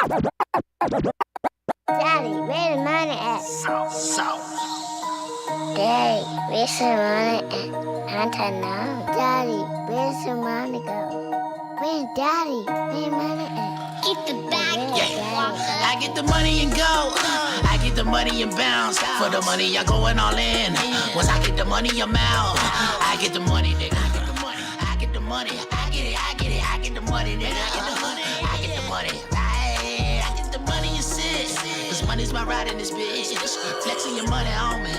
Daddy, where the money at? South. Daddy, where's the money at? I don't know. Daddy, where's the money go? Where's Daddy? Where's the money at? Get the bag. Yeah. I get the money and go. I get the money and bounce. For the money, I'm going all in. Once I get the money, I'm out. I get the money, nigga. I get the money. I get the money. I get it. I get the money, nigga. I get the money. I get the money. I get the money and sit. Cause money's my ride in this bitch. Flexing your money on me.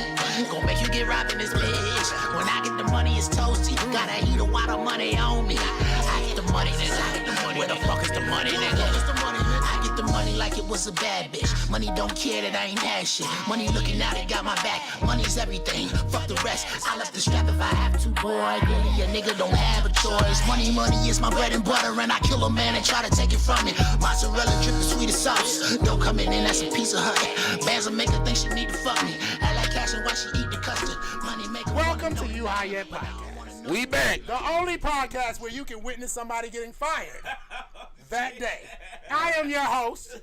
Gonna make you get robbed in this bitch. When I get the money, it's toasty. Gotta eat a lot of money on me. I get the money, nigga. I get the money. Where the fuck is the money, nigga? I get the money like it was a bad bitch. Money don't care that I ain't had shit. Money looking out, it got my back. Money's everything. Fuck the rest. I left the strap if I have to, boy. Really, a nigga don't have a choice. Money is my bread and butter, and I kill a man and try to take it from me. Mozzarella drip the sweetest sauce. Don't come in, that's a piece of her. Bands will make her think she need to fuck me. I like cash and watch she eat the custard. Money make her. Welcome to You High Yet Podcast. We back. The only podcast where you can witness somebody getting fired that day. I am your host,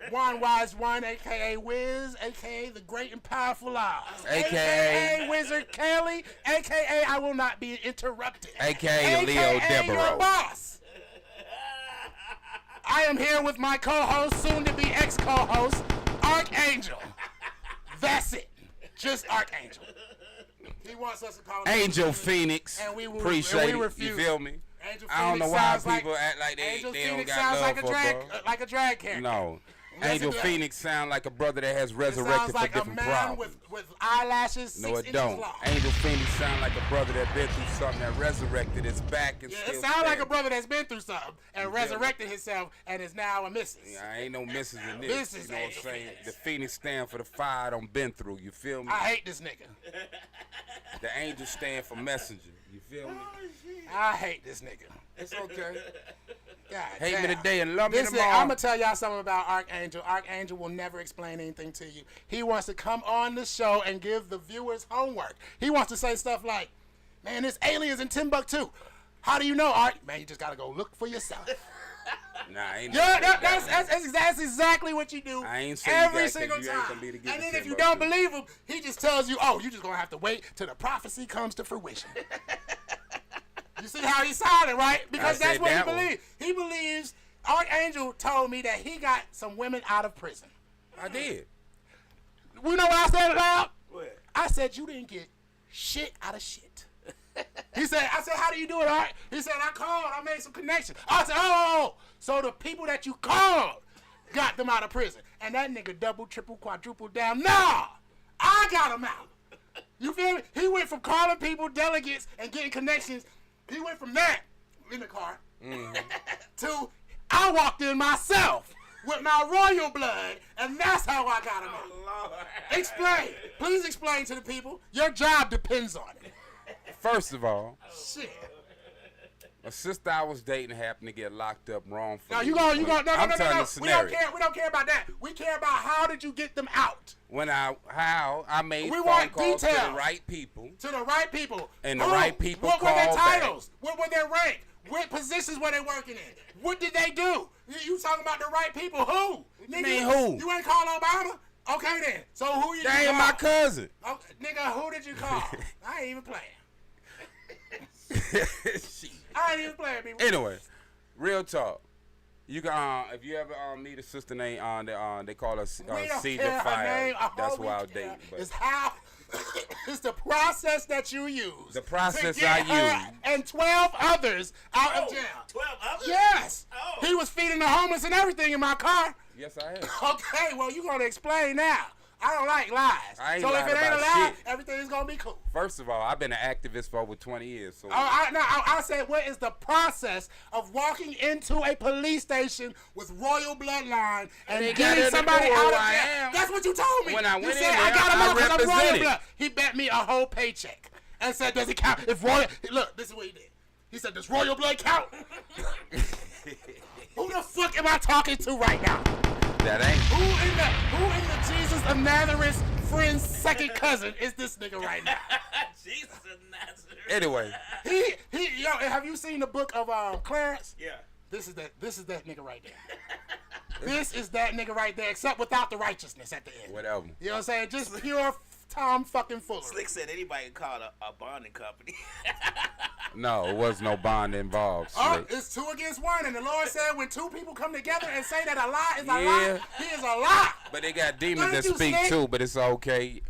One Wise One, a.k.a. Wiz, a.k.a. the great and powerful Oz, a.k.a. Wizard Kelly, a.k.a. I will not be interrupted, a.k.a. Leo Devereaux. Your boss. I am here with my co-host, soon-to-be ex-co-host, Archangel. That's it. Just Archangel. He wants us to call him Angel Phoenix. And we will, appreciate and we it. You feel me? Angel I don't Phoenix know why sounds people act like they Angel don't Phoenix got sounds love like a for drag, bro. like a drag character. No. Listen Angel to that. Phoenix sound like a brother that has It resurrected sounds like for different a man problems. with eyelashes No, 6 it inches don't. long. Angel Phoenix sound like a brother that been through something that resurrected his back and Yeah, still it sounds like a standing. brother that's been through something and resurrected himself and is now a missus. Yeah, I ain't no misses in this. This is you know what I'm Angel saying? Phoenix. The Phoenix stand for the fire I done been through. You feel me? I hate this nigga. The angel stand for messenger. You feel me? I hate this nigga. It's okay. God Hate damn. me today and love me Listen, tomorrow. I'm going to tell y'all something about Archangel. Archangel will never explain anything to you. He wants to come on the show and give the viewers homework. He wants to say stuff like, man, there's aliens in Timbuktu. How do you know, Art? Man, you just got to go look for yourself. Nah, I ain't Yeah, never said that's exactly what you do I ain't say every that 'cause single you ain't time. gonna be to get And the then if you Timbuktu. don't believe him, he just tells you, oh, you just going to have to wait till the prophecy comes to fruition. You see how he's sounding, right? Because I that's said what he that one. believes. He believes, Archangel told me that he got some women out of prison. I did. We know what I said aloud? What? I said, you didn't get shit out of shit. I said, how do you do it, Art? He said, I called, I made some connections. I said, oh, so the people that you called got them out of prison. And that nigga double, triple, quadruple down. Nah, I got them out. You feel me? He went from calling people delegates and getting connections. He went from that in the car to I walked in myself with my royal blood, and that's how I got him out. Lord. Explain. Please explain to the people. Your job depends on it. First of all, Shit. a sister I was dating happened to get locked up wrongfully. No, you go. No. I'm telling the We don't scenario. care. We don't care about that. We care about how did you get them out How I made We phone want calls to details. the right people. to the right people. And the Who? right people What were their called back. titles? What were their rank? What positions were they working in? What did they do? You talking about the right people? Who? you mean who? You ain't call Obama? Okay then. So who you? That ain't call? my cousin. Oh, nigga, who did you call? I ain't even playing. I ain't even playing, people. Anyway, real talk. You can if you ever meet a sister named they call her We don't Seed care of her Fire. name. All That's we why I was care dating. But is how it's the process that you use. The process to get I her use. and 12 others out of jail. 12 others? Yes. Oh. He was feeding the homeless and everything in my car. yes, I am. Okay, well, you're going to explain now. I don't like lies. I ain't so if lying it ain't a about lie, shit. everything's going to be cool. First of all, I've been an activist for over 20 years. So I said, what is the process of walking into a police station with royal bloodline and They got getting it to somebody know out who of I jail? am. That's what you told me. When I you went in said, there, I got him I out because I'm royal represented. blood. He bet me a whole paycheck and said, does it count? If royal, look, this is what he did. He said, does royal blood count? Who the fuck am I talking to right now? that ain't. Who in the Jesus of Nazareth friend's second cousin is this nigga right now? Jesus of Nazareth. Anyway, Yo, have you seen the book of Clarence? Yeah. This is that nigga right there. This is that nigga right there, except without the righteousness at the end. Whatever. You know what I'm saying? Just pure Tom fucking Fuller. Slick said anybody can call a bonding company. No, it was no bond involved. Oh, Slick. it's 2 against 1, and the Lord said when 2 people come together and say that a lie is a Yeah. lie, he is a lie. But they got demons that Thank you, speak Slick. too, but it's okay.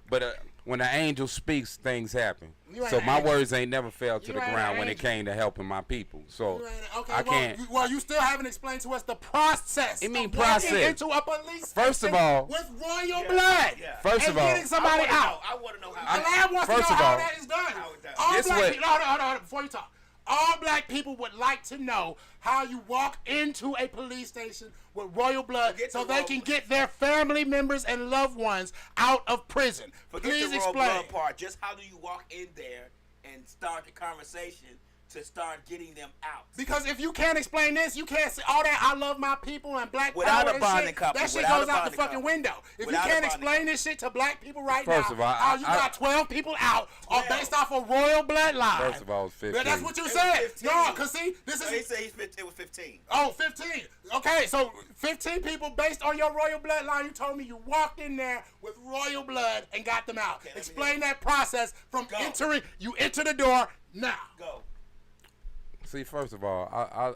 But when an angel speaks, things happen. You ain't So an my angel. words ain't never fell to You the ain't an ground when it angel. came to helping my people. So Okay, I well, can't. you still haven't explained to us the process. It mean of walking process. into a police First station of all- with royal blood. Yeah. First and of all- getting somebody out. I want to know The how. lab wants to First know of how all, that is done. How is that? All This black what- people, hold on, before you talk. All black people would like to know how you walk into a police station with royal blood Forget so the they royal can blood. get their family members and loved ones out of prison. Forget Please the royal explain. blood part. Just how do you walk in there and start the conversation to start getting them out? Because if you can't explain this, you can't say all that I love my people and black Without power a and bonding shit. company, That shit without goes a out the bonding fucking company. window. If Without you a can't bonding explain this shit to black people right First now, of all, how you got 12 people out all 12. based off of royal bloodline. First of all, it's 15. That's what you It was said. 15. No, because see, this So they is... say it was 15. Oh, 15. Okay, so 15 people based on your royal bloodline. You told me you walked in there with royal blood and got them out. Okay, let me Explain hear that process from Go. entering. You enter the door now. Go. See, first of all,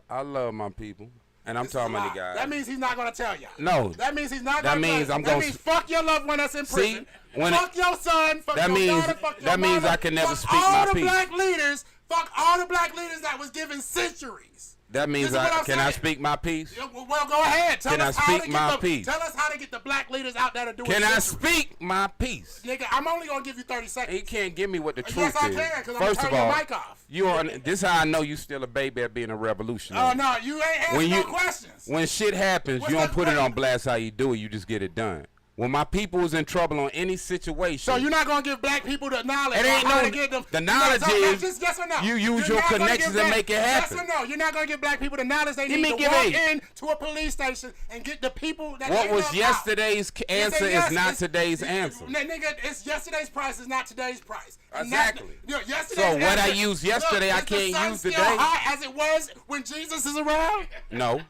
I love my people, and I'm This is talking a about the lie. guys. That means he's not gonna tell you. No. That means he's not That gonna means tell I'm you. gonna That means fuck your loved one that's in prison. when fuck your son. Fuck that your means- daughter. Fuck your that means mother, I can never fuck speak all my the piece. black leaders. Fuck all the black leaders that was given centuries. That means This is what I'm can I saying. speak my piece? Yeah, well, go ahead. Tell Can us I how speak to my get the, piece? Tell us how to get the black leaders out there to do it. Can I centuries. speak my piece? Nigga, I'm only gonna give you 30 seconds. You can't give me what the Yes, truth I is. can, 'cause I'm First gonna of turn all, your mic off. you are. This how I know you still a baby at being a revolutionary. Oh no, you ain't answering When no you questions. when shit happens, What's you don't the put it question? on blast how you do it. You just get it done. When my people was in trouble on any situation, So you're not gonna give black people the knowledge It on ain't how no- to get them. the knowledge no, is just yes or no. you use You're your not gonna connections give and black- make it happen. Yes or no? You're not gonna give black people the knowledge they You need mean to give walk a- in to a police station and get the people that what they was love yesterday's out. answer Yes, is not it's- today's answer. Nigga, it's yesterday's price is not today's price. And Exactly. yesterday's So what I answer- used yesterday, I is the can't sun use still today? hot as it was when Jesus is around? No,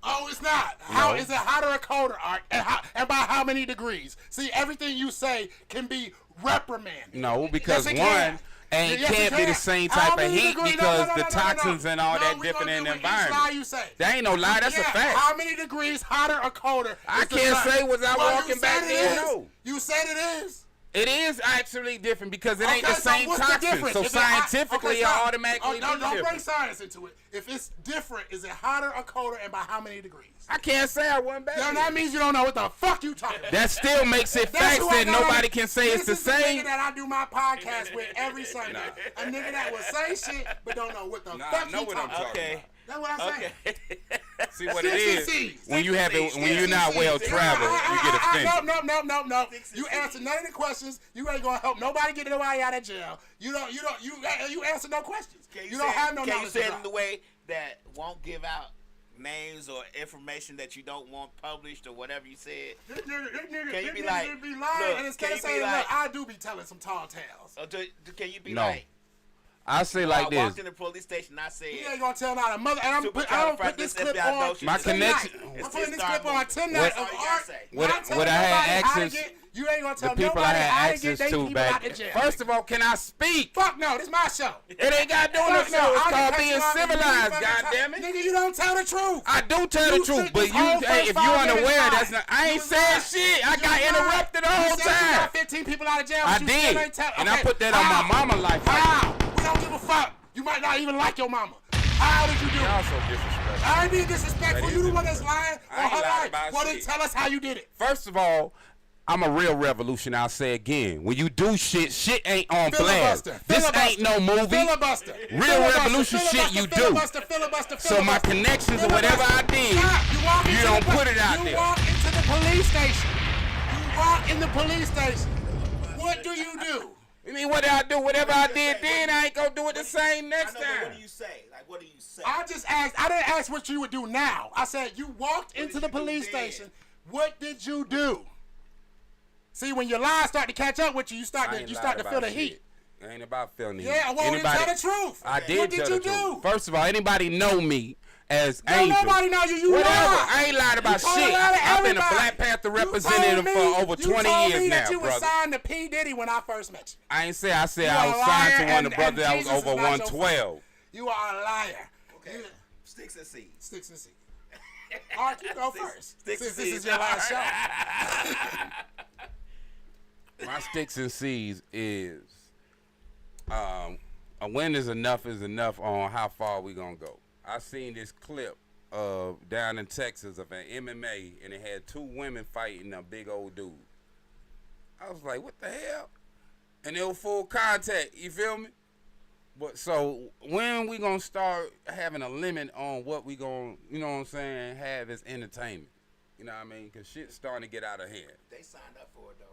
Oh, it's not. How No. is it hotter or colder, Art? And by how many degrees? See, everything you say can be reprimanded. no, because Yes, it one can. ain't Yes, it can't be the can. same How type of many heat degrees? because No, the toxins and all that we different gonna in do the it each lie environment. you say. That ain't no lie. That's a Yeah, fact. How many degrees hotter or colder? I is the can't sun? say was I Well, you walking said back it there, is. no. You said it is. It is actually different because it ain't Okay, the same what's the toxin. difference? So If it hot- scientifically, okay, it stop. automatically don't bring different. science into it. If it's different, is it hotter or colder, and by how many degrees? I can't say I wasn't back Then there. that means you don't know what the fuck you talking about. That still makes it That's facts who I that got nobody on- can say it's the This is the same. nigga that I do my podcast with every Sunday. A nigga that will say shit but don't know what the Nah, fuck I know he what I'm talking talking about. Okay. That's what I'm saying. Okay. See what it is 60Cs. when you have it, when you're 60Cs. not well traveled, you get offended. No. 60Cs. You answer none of the questions. You ain't gonna help nobody get nobody out of jail. You answer no questions. You don't have no Can you knowledge. say to it drop. in the way that won't give out names or information that you don't want published or whatever you said? This nigga Can you be this like, nigga be lying look, and instead can of you be saying, like- look, I do be telling some tall tales. Or can you be No. like, I say I like walked this. in the police station and I said, You ain't gonna tell not a mother. And I'm put this clip on My connection- tonight. It's I'm putting his this clip star on movie. tonight That's of all you gotta art. say. Not What telling I had nobody how to access- get- You ain't gonna The tell people I nobody had how to access get they to people back. out the jail. First of all, can I speak? Fuck no, this my show. It ain't got to do with Fuck no show. I It's can called cut being you off and you civilized. fucking God talk. damn it. Nigga, you don't tell the truth. I do tell the You truth, sit but this you, whole hey, if you 45 minutes unaware, lying. that's not. I You ain't was saying lying. shit. I You got lied. interrupted the You whole said you time. got 15 people out of jail. I but you still did, ain't tell- and I okay, put that on my how? mama life. How? We don't give a fuck. You might not even like your mama. How did you do Y'all it? so disrespectful. I ain't being disrespectful. That You is the one that's lying I on ain't her lied life. about Well, then shit. tell us how you did it. First of all, I'm a real revolution. I'll say again. When you do shit ain't on blast. Filibuster. This Filibuster. ain't no movie. Filibuster. Real Filibuster. revolution shit you do. Filibuster, filibuster, So my filibuster. connections or Filibuster. whatever I did, Stop. Walk you into don't the- put it out you there. walk into the police station. You walk in the police station. What do you do? I mean, what did I do? Whatever I did then, I ain't gonna do it the same next I know, but what time. do you say? Like, what do you say? I just asked. I didn't ask what you would do now. I said you walked into did the you do police then? station. What did you do? See, when your lies start to catch up with you, you start I to ain't you lied start to about feel the shit. heat. It ain't about feeling the heat. Yeah, well, then tell the truth. I did What did tell you the truth. do? First of all, anybody know me, as No, Angel. nobody know you. You Whatever. lied. I ain't lied about You told shit. a lot of I've been a everybody. Black Panther You representative told for me- over 20 You told years me now, that you brother. was signed to P. Diddy when I first met you. I ain't say. I said You I are was a signed to liar, one of the brothers and that was Jesus is over not your 112. You are a liar. Okay. Sticks and seeds. Sticks and seeds. All right, you go first. Sticks and Since this is seeds. your last show. My sticks and seeds is a win is enough on how far we gonna go. I seen this clip of down in Texas of an MMA, and it had 2 women fighting a big old dude. I was like, what the hell? And they were full contact, you feel me? But so when we gonna start having a limit on what we gonna, you know what I'm saying, have as entertainment? You know what I mean? Cause shit's starting to get out of hand. They signed up for it though.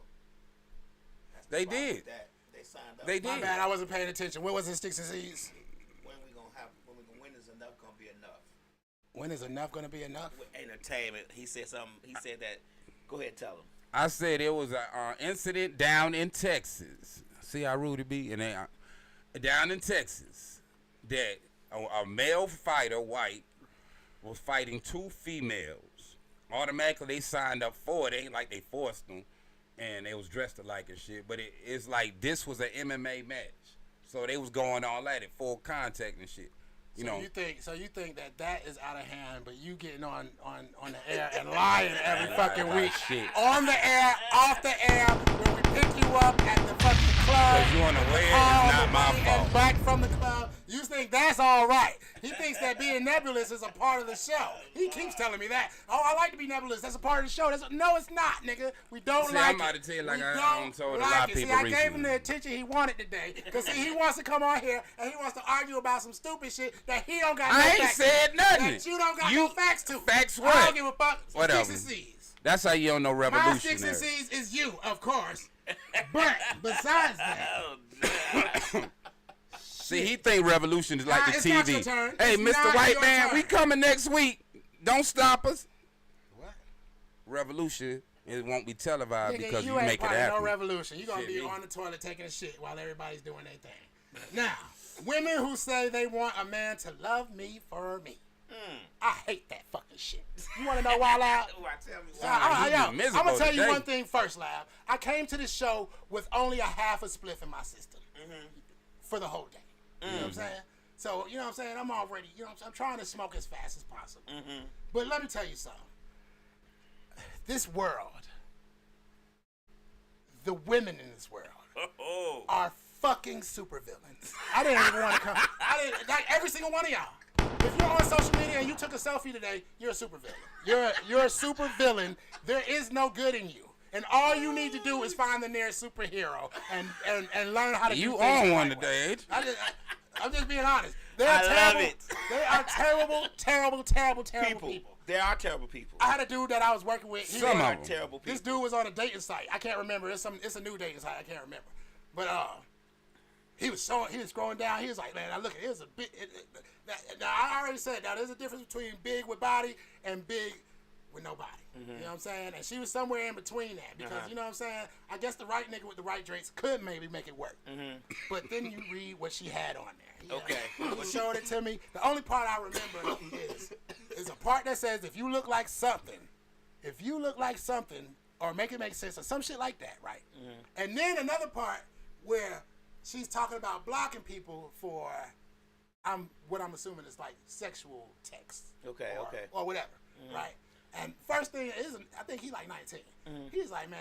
That's the They problem did. with that. They signed up. They My did. bad, I wasn't paying attention. What was it, Sticks and Seeds? When is enough gonna be enough? When is enough gonna be enough? With entertainment, he said something. He said that. Go ahead, tell him. I said it was an incident down in Texas. See how rude it be? And they, down in Texas, that a male fighter, white, was fighting 2 females. Automatically, they signed up for it. It ain't like they forced them, and they was dressed alike and shit. But it's like this was an MMA match, so they was going all at it, full contact and shit. You know. You think that is out of hand, but you getting on the air and lying every fucking week. Shit. On the air, off the air, when we pick you up at the fucking club. 'Cause you unaware, it's all not the my money fault. And back from the club, you think that's all right. He thinks that being nebulous is a part of the show. He keeps telling me that. Oh, I like to be nebulous. That's a part of the show. No, it's not, nigga. We don't See, like I'm it. about to tell you like We I don't told a like lot of it. people See, I gave him recently. the attention he wanted today. Because, see, he wants to come on here and he wants to argue about some stupid shit that he don't got no I ain't facts said to. nothing. That you don't got no facts to. Facts I what? don't give a fuck. Whatever. Sticks and Seeds. That's how you don't know My revolutionary. Sticks and Seeds is you, of course. But besides that, See, he think revolution is like Nah, the it's not TV. your turn. Hey, It's Mr. not White your Man, turn. we coming next week. Don't stop us. what? Revolution, it won't be televised Nigga, because you you ain't make it part of happen. no revolution. You gonna Shit, be me. on the toilet taking a shit while everybody's doing their thing. Now, women who say they want a man to love me for me. I hate that fucking shit. You wanna know why, Lab? Why, tell me Nah, you be I'm miserable gonna tell you today. one thing first, Lab. I came to this show with only a half a spliff in my system for the whole day. You know what I'm saying? So, you know what I'm saying? I'm already, you know what I'm trying to smoke as fast as possible. But let me tell you something. This world, the women in this world are fucking supervillains. I didn't even want to come. Like every single one of y'all. If you're on social media and you took a selfie today, you're a supervillain. You're a supervillain. There is no good in you. And all you need to do is find the nearest superhero and learn how to do You things on the one right today, way. ain't you? I'm just being honest. They are I love terrible. it. They are terrible people. There are terrible people. I had a dude that I was working with. Some There are of them. terrible people. This dude was on a dating site. I can't remember. It's a new dating site. I can't remember. But he was scrolling down. He was like, man, I look at it. It was a bit. Now I already said now there's a difference between big with body and big with nobody. You know what I'm saying? And she was somewhere in between that because you know what I'm saying. I guess the right nigga with the right drinks could maybe make it work. But then you read what she had on there. You know? Okay. He showed it to me. The only part I remember is a part that says if you look like something, or make it make sense, or some shit like that, right? And then another part where she's talking about blocking people for what I'm assuming is like sexual text. Okay, okay. Or whatever, right? And first thing is, I think he's like 19. He's like, man,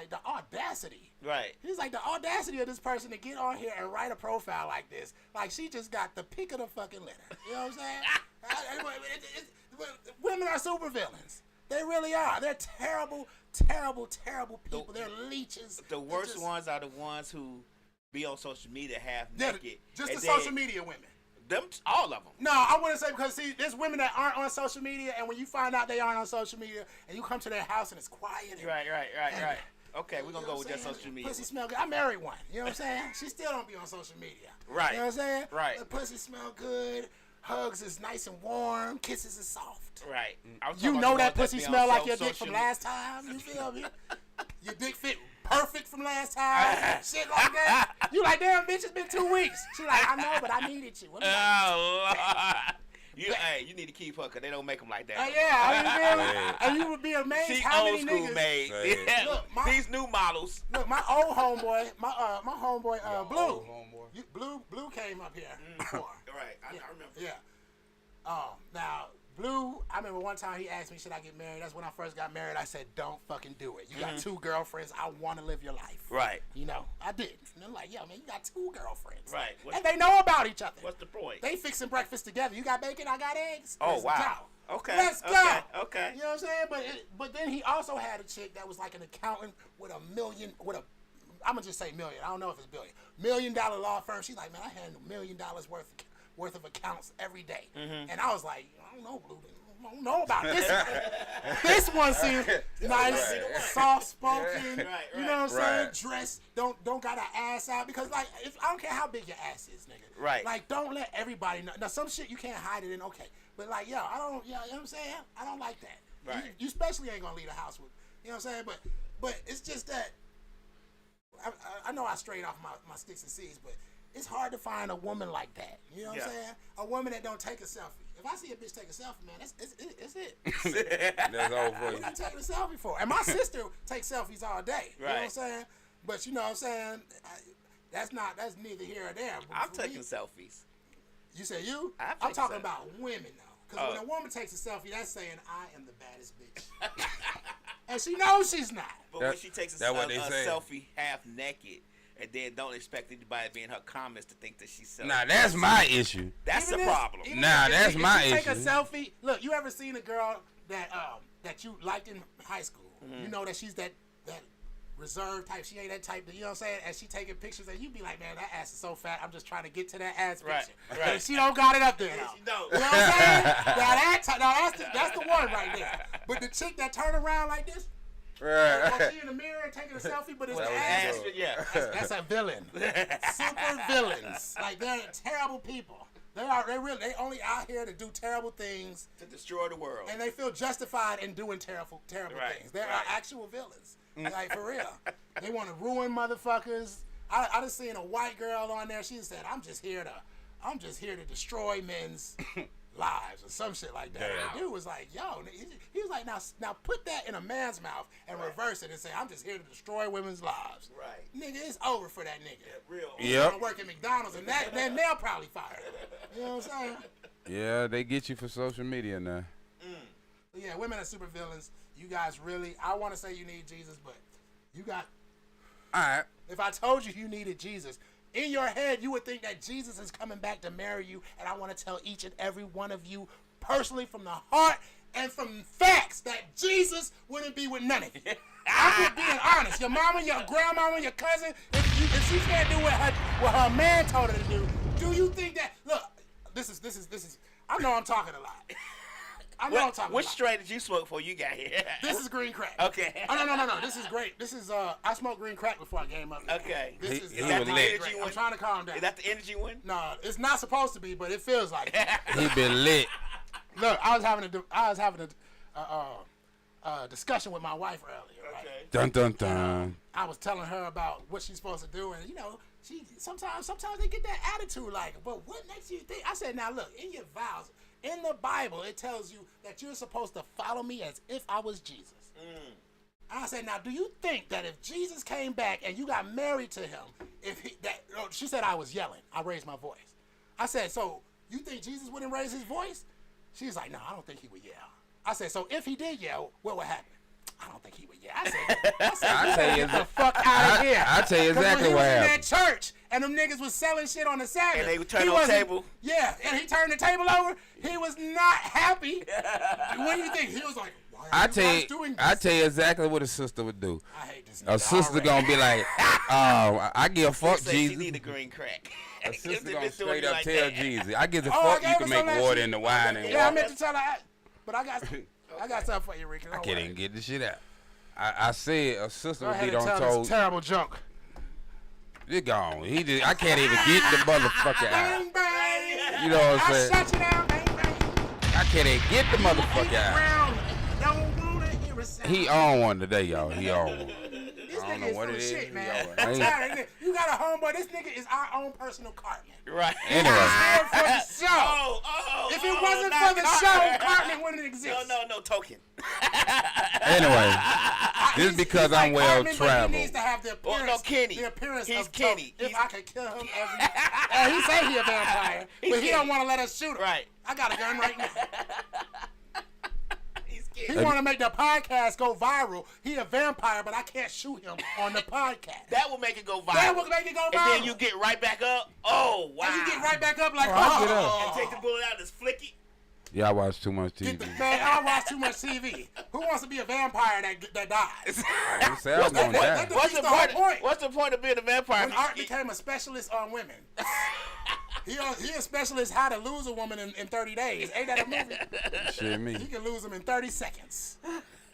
the audacity. Right. He's like, the audacity of this person to get on here and write a profile like this. Like, she just got the pick of the fucking litter. You know what I'm saying? Women are supervillains. They really are. They're terrible, terrible, terrible people. They're leeches. The They're worst just- ones are the ones who be on social media half they're naked. just and the then social media women. All of them. No, I wouldn't say because, see, there's women that aren't on social media, and when you find out they aren't on social media, and you come to their house and it's quiet. And, Right. Okay, we're going to you know go what with I'm that saying? social media. Pussy smell good. I married one. You know what I'm saying? She still don't be on social media. Right. You know what I'm saying? Right. The pussy smell good. Hugs is nice and warm. Kisses is soft. Right. I was You talking know about that the ones pussy be on smell like your dick social from media. last time. You feel me? Your dick fit perfect from last time. Shit like that. You like, damn, bitch, it's been 2 weeks. She like, I know, but I needed you. I'm like, Oh, Lord. You need to keep her because they don't make them like that. And you would be amazed She how old many school niggas. made. Yeah. Look, These new models. Look, my old homeboy, my homeboy, Blue. Blue came up here before. Right, I remember. Yeah. Now, Blue, I remember one time he asked me, should I get married? That's when I first got married. I said, don't fucking do it. You got 2 girlfriends. I want to live your life. Right. You know, I did. And they're like, yo, man, you got 2 girlfriends. Right. And they know about each other. What's the point? They fixing breakfast together. You got bacon, I got eggs. Oh, Let's wow. go. Okay. Let's go. Okay. You know what I'm saying? But then he also had a chick that was like an accountant with I'm gonna just say million. I don't know if it's billion. $1 million law firm. She's like, man, I handle $1 million worth of accounts every day. And I was like, I don't know, Blue. I don't know about this. This one seems nice, soft spoken. You know what I'm saying? Dressed. Don't got an ass out because like I don't care how big your ass is, nigga. Right. Like don't let everybody know. Now some shit you can't hide it in. Okay, but like yo, you know what I'm saying? I don't like that. Right. You especially ain't gonna leave the house with. You know what I'm saying? But it's just that. I know I strayed off my sticks and seeds, but it's hard to find a woman like that. You know what I'm saying? A woman that don't take a selfie. If I see a bitch take a selfie, man, it's it. That's all for What you. are you taking a selfie for? And my sister takes selfies all day. You know what I'm Right. saying? But you know what I'm saying? That's neither here or there. But I'm for taking me, selfies. You say you? I'm I'm taking talking selfies. about women though. Because when a woman takes a selfie, that's saying I am the baddest bitch. And she knows she's not. But when she takes a what they say. selfie half naked and then don't expect anybody to be in her comments to think that she's selfie. Nah, that's my issue. That's Even the if- problem. even Nah, if that's my if you take a issue. selfie. Look, you ever seen a girl that you liked in high school? You know that she's that reserved type. She ain't that type. You know what I'm saying? And she taking pictures, and you be like, man, that ass is so fat. I'm just trying to get to that ass Right, picture. right. And she don't got it up there. Yeah, now. she don't. You know what I'm saying? That's the one right there. But the chick that turn around like this, or she in the mirror and taking a selfie, but it's the ass. Yeah. That's a villain. Super villains. Like they're terrible people. They only out here to do terrible things, To destroy the world. and they feel justified in doing terrible Right, things. They're right. actual villains. Like for real. They want to ruin motherfuckers. I just seen a white girl on there. She said, "I'm just here to destroy men's lives," or some shit like that. And the dude was like, "Yo," he was like, "Now put that in a man's mouth and reverse it and say, I'm just here to destroy women's lives." Right. Nigga, it's over for that nigga. Real. He's Yep. gonna work at McDonald's and then they'll probably fire him. You know what I'm saying? Yeah, they get you for social media now. But yeah, women are super villains. You guys really, I want to say you need Jesus, but you got, All right. if I told you needed Jesus, in your head you would think that Jesus is coming back to marry you, and I want to tell each and every one of you personally from the heart and from facts that Jesus wouldn't be with none of you. I'm just being honest. Your mama, your grandmama, your cousin, if she can't do what her man told her to do you think that, look, this is, I know I'm talking a lot. I know I'm talking Which a lot. strain did you smoke before you got here? This is green crack. Okay. Oh, no. This is great. This is, I smoked green crack before I came up here. Okay. This He is that was the lit. energy I'm one? trying to calm down. Is that the energy one? No, it's not supposed to be, but it feels like it. He been lit. Look, I was having a discussion with my wife earlier. Right? Okay. Dun dun dun. I was telling her about what she's supposed to do, and you know, she sometimes they get that attitude like, but what makes you think? I said, now look, in your vows, in the Bible, it tells you that you're supposed to follow me as if I was Jesus. I said, now do you think that if Jesus came back and you got married to him, she said I was yelling. I raised my voice. I said, so you think Jesus wouldn't raise his voice? She's like, no, I don't think he would yell. I said, so if he did yell, what would happen? I don't think he would yell. I said, get the fuck out of here. I tell you 'Cause exactly when what he was in happened. that church and them niggas was selling shit on the Sabbath. And they would turn he on the wasn't- table? Yeah, and he turned the table over. He was not happy. What do you think? He was like, why are you guys doing this? I tell you exactly what a sister would do. I hate this A nigga sister already. gonna be like, I give a fuck Say she Jesus. need a green crack. A sister They gonna been doing straight it up like tell that. Jesus. I give a Oh, I fuck you gave can her make some of that water shit. in the wine and Yeah, I water. meant to tell her, but I got something for you, Ricky. I can't even get the shit out. I said a sister Go would ahead be and on tell told. this terrible junk. It gone. I can't even get the motherfucker out. Bang, bang. You know what I'm I saying? shut you down, bang, bang. I can't even get the motherfucker out. Don't wanna hear a sound. He on one today, y'all. He on one. This I don't know is what full it of is. shit, man. Yo, I'm ain't- tired of this. You got a homeboy. This nigga is our own personal Cartman. Right. Anyway, Here for the show. Oh, If it wasn't for the show, Cartman wouldn't exist. No, token. anyway, this is because I'm well Cartman, but he traveled. needs to have the appearance, no, Kenny. the appearance He's of Kenny. If He's- I could kill him every he say he a vampire, but he don't want to let us shoot him. Right. I got a gun right now. He's He scared. want to make the podcast go viral. He a vampire, but I can't shoot him on the podcast. That will make it go viral. That will make it go viral. And then you get right back up. Oh, wow. And you get right back up like, I'll get up. And take the bullet out and just flick it. Yeah, I watch too much Get TV. the, man, I watch too much TV. Who wants to be a vampire that dies? I didn't say I was gonna die. What's the whole point? What's the point of being a vampire? When Art became a specialist on women. He a specialist how to lose a woman in 30 days. Ain't that a movie? Shit, He me. can lose them in 30 seconds.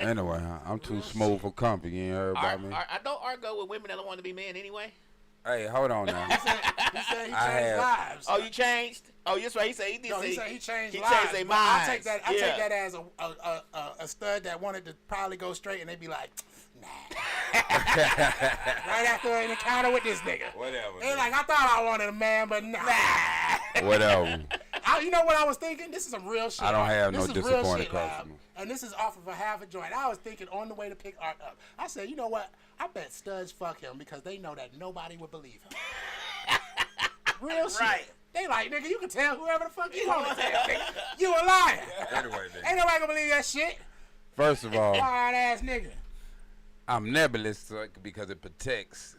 Anyway, I'm too smooth for company. You ain't heard about me. I don't Art go with women that don't want to be men anyway. Hey, hold on now. He said he changed I have- lives. Oh, you changed? Oh, that's right. He said he did. No, he say said he changed he lives. changed their but I minds. take that. I Yeah. take that as a stud that wanted to probably go straight, and they be like, nah. Right after an encounter with this nigga. Whatever. They like, I thought I wanted a man, but nah. Whatever. You know what I was thinking? This is some real shit. I don't have This no is real disappointed shit, Lab. customers. And this is off of a half a joint. I was thinking on the way to pick Art up. I said, you know what? I bet studs fuck him because they know that nobody would believe him. Real shit. Right. They like, nigga, you can tell whoever the fuck you want to tell, nigga. You a liar. Anyway, Ain't nobody gonna believe that shit. first of all, Hard ass nigga. I'm nebulous because it protects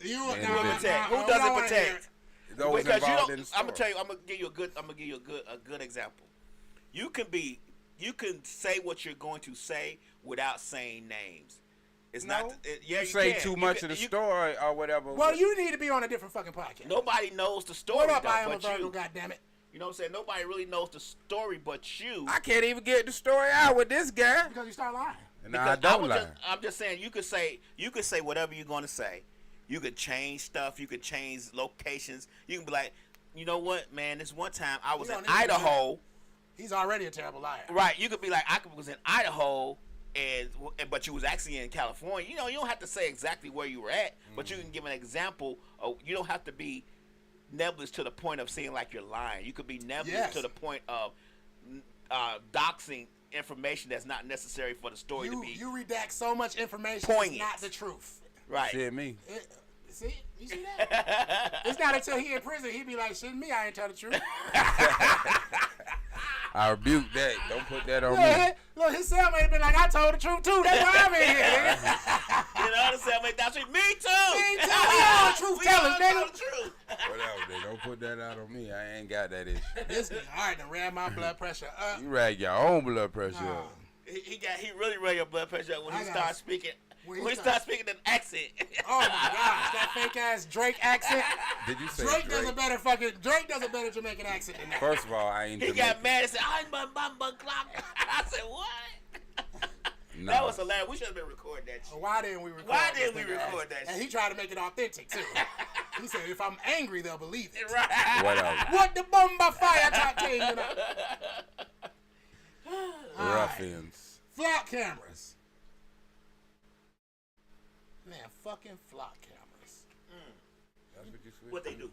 You Yeah, nah, who nah, protect? nah, Who I does don't it wanna hear protect? those Because you involved don't. in the I'm gonna story. tell you. I'm gonna give you a good example. You can say what you're going to say without saying names. It's No. not. Yeah, You say can. too You much can- of the you- story or whatever. Well, you need to be on a different fucking podcast. Nobody knows the story. What up, though, I am a but Virgo, you. goddammit. You know what I'm saying? Nobody really knows the story but you. I can't even get the story out with this guy. Because you start lying. And I don't lie. I'm just saying you could say whatever you're going to say. You could change stuff. You could change locations. You can be like, you know what, man? This one time I was You in don't need to do Idaho. He's already a terrible liar. Right. You could be like, I was in Idaho, but you was actually in California. You know, you don't have to say exactly where you were at, but you can give an example. You don't have to be nebulous to the point of saying like you're lying. You could be nebulous Yes. to the point of doxing information that's not necessary for the story to be. You redact so much information, Poignant. it's not the truth. Right. Shit, me. See? You see that? It's not until he in prison, he be like, shit, me, I ain't tell the truth. I rebuke that. Don't put that on me. Look, his cellmate been like, I told the truth too. That's why I'm in here, nigga. You know, the cellmate down the street, me too. Me too. We all truth We tellers, all nigga. know the truth. Whatever, they don't put that out on me. I ain't got that issue. This nigga, all right, done ran my blood pressure up. You rag your own blood pressure up. He really raised your blood pressure up when I he got started it. speaking. When he When he started- started speaking an accent. Oh my gosh, that fake ass Drake accent. Did you say Drake does a Drake? better Jamaican accent than that. First of all, I ain't He Jamaican. got mad and said, I'm a bumba clock. I said, what? No. That was hilarious. We should have been recording that shit. Why didn't we record? Why this didn't we nigga record ass? that And shit? he tried to make it authentic too. He said, "If I'm angry, they'll believe it." Right. Whatever. What the bomba fire top team, you know? Ruffians. Flock cameras. Man, fucking flock cameras. That's what you switch What they to? do?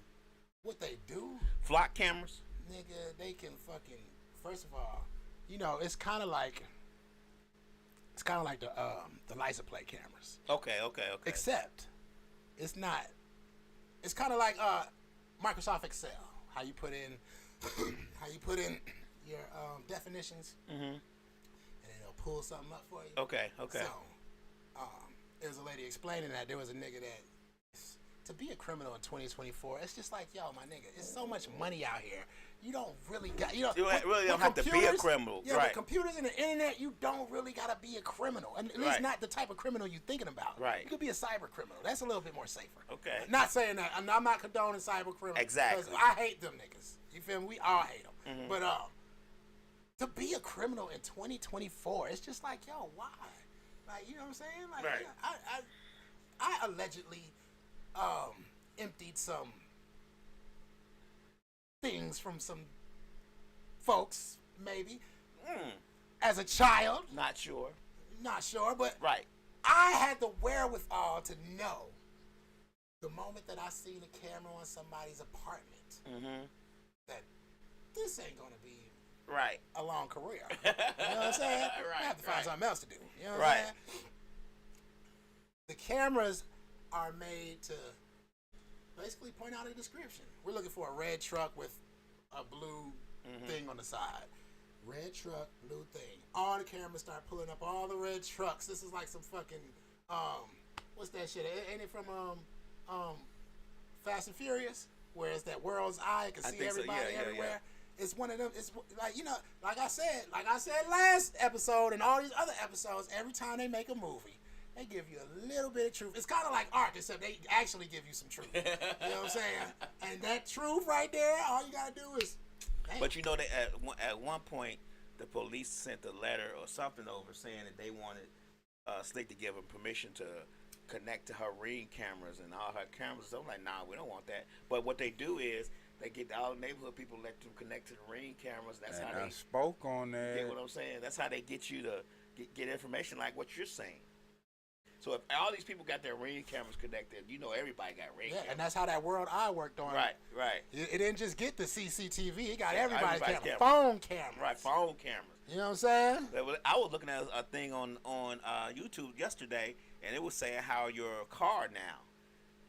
What they do, Flock cameras? nigga? They can fucking. First of all, you know, it's kind of like the license plate cameras. Okay. Except it's not. It's kind of like Microsoft Excel. How you put in your definitions, and then it'll pull something up for you. Okay. So, there was a lady explaining that there was a nigga that to be a criminal in 2024, it's just like, yo, my nigga, it's so much money out here. You don't really got, you know, You really with don't have to be a computers- criminal, Yeah, right. with computers and the internet, you don't really gotta be a criminal, and at least Right. not the type of criminal you're thinking about. Right. You could be a cyber criminal. That's a little bit more safer. Okay. Not saying that. I'm not condoning cyber criminals. Exactly. 'cause I hate them niggas. You feel me? We all hate them. Mm-hmm. But to be a criminal in 2024, it's just like, yo, why? Like, you know what I'm saying? Like, Right. yeah, I allegedly emptied some things from some folks, maybe, as a child. Not sure. Not sure, but Right. I had the wherewithal to know the moment that I seen a camera on somebody's apartment that this ain't gonna be Right. a long career. You know what I'm saying? Right, I have to find right. something else to do. You know what Right. I'm saying? The cameras are made to basically point out a description. We're looking for a red truck with a blue thing on the side. Red truck, blue thing. All the cameras start pulling up all the red trucks. This is like some fucking what's that shit? Ain't it from Fast and Furious? Where it's that world's eye, can see think so. everybody Yeah, everywhere. It's one of them. It's like, you know, like I said last episode and all these other episodes. Every time they make a movie, they give you a little bit of truth. It's kind of like art, except they actually give you some truth. You know what I'm saying? And that truth right there, all you gotta do is. Damn. But you know that at one point, the police sent a letter or something over saying that they wanted Slick to give them permission to connect to her Ring cameras and all her cameras. So I'm like, nah, we don't want that. But what they do is they get all the neighborhood people let them connect to the Ring cameras. That's And how I they spoke on that. get what I'm saying. That's how they get you to get information like what you're saying. So if all these people got their Ring cameras connected, you know everybody got Ring cameras. And that's how that world eye worked on. Right. It didn't just get the CCTV. It got Yeah, everybody's everybody's camera. camera. Phone cameras. Right, phone cameras. You know what I'm saying? I was looking at a thing on YouTube yesterday, and it was saying how your car now,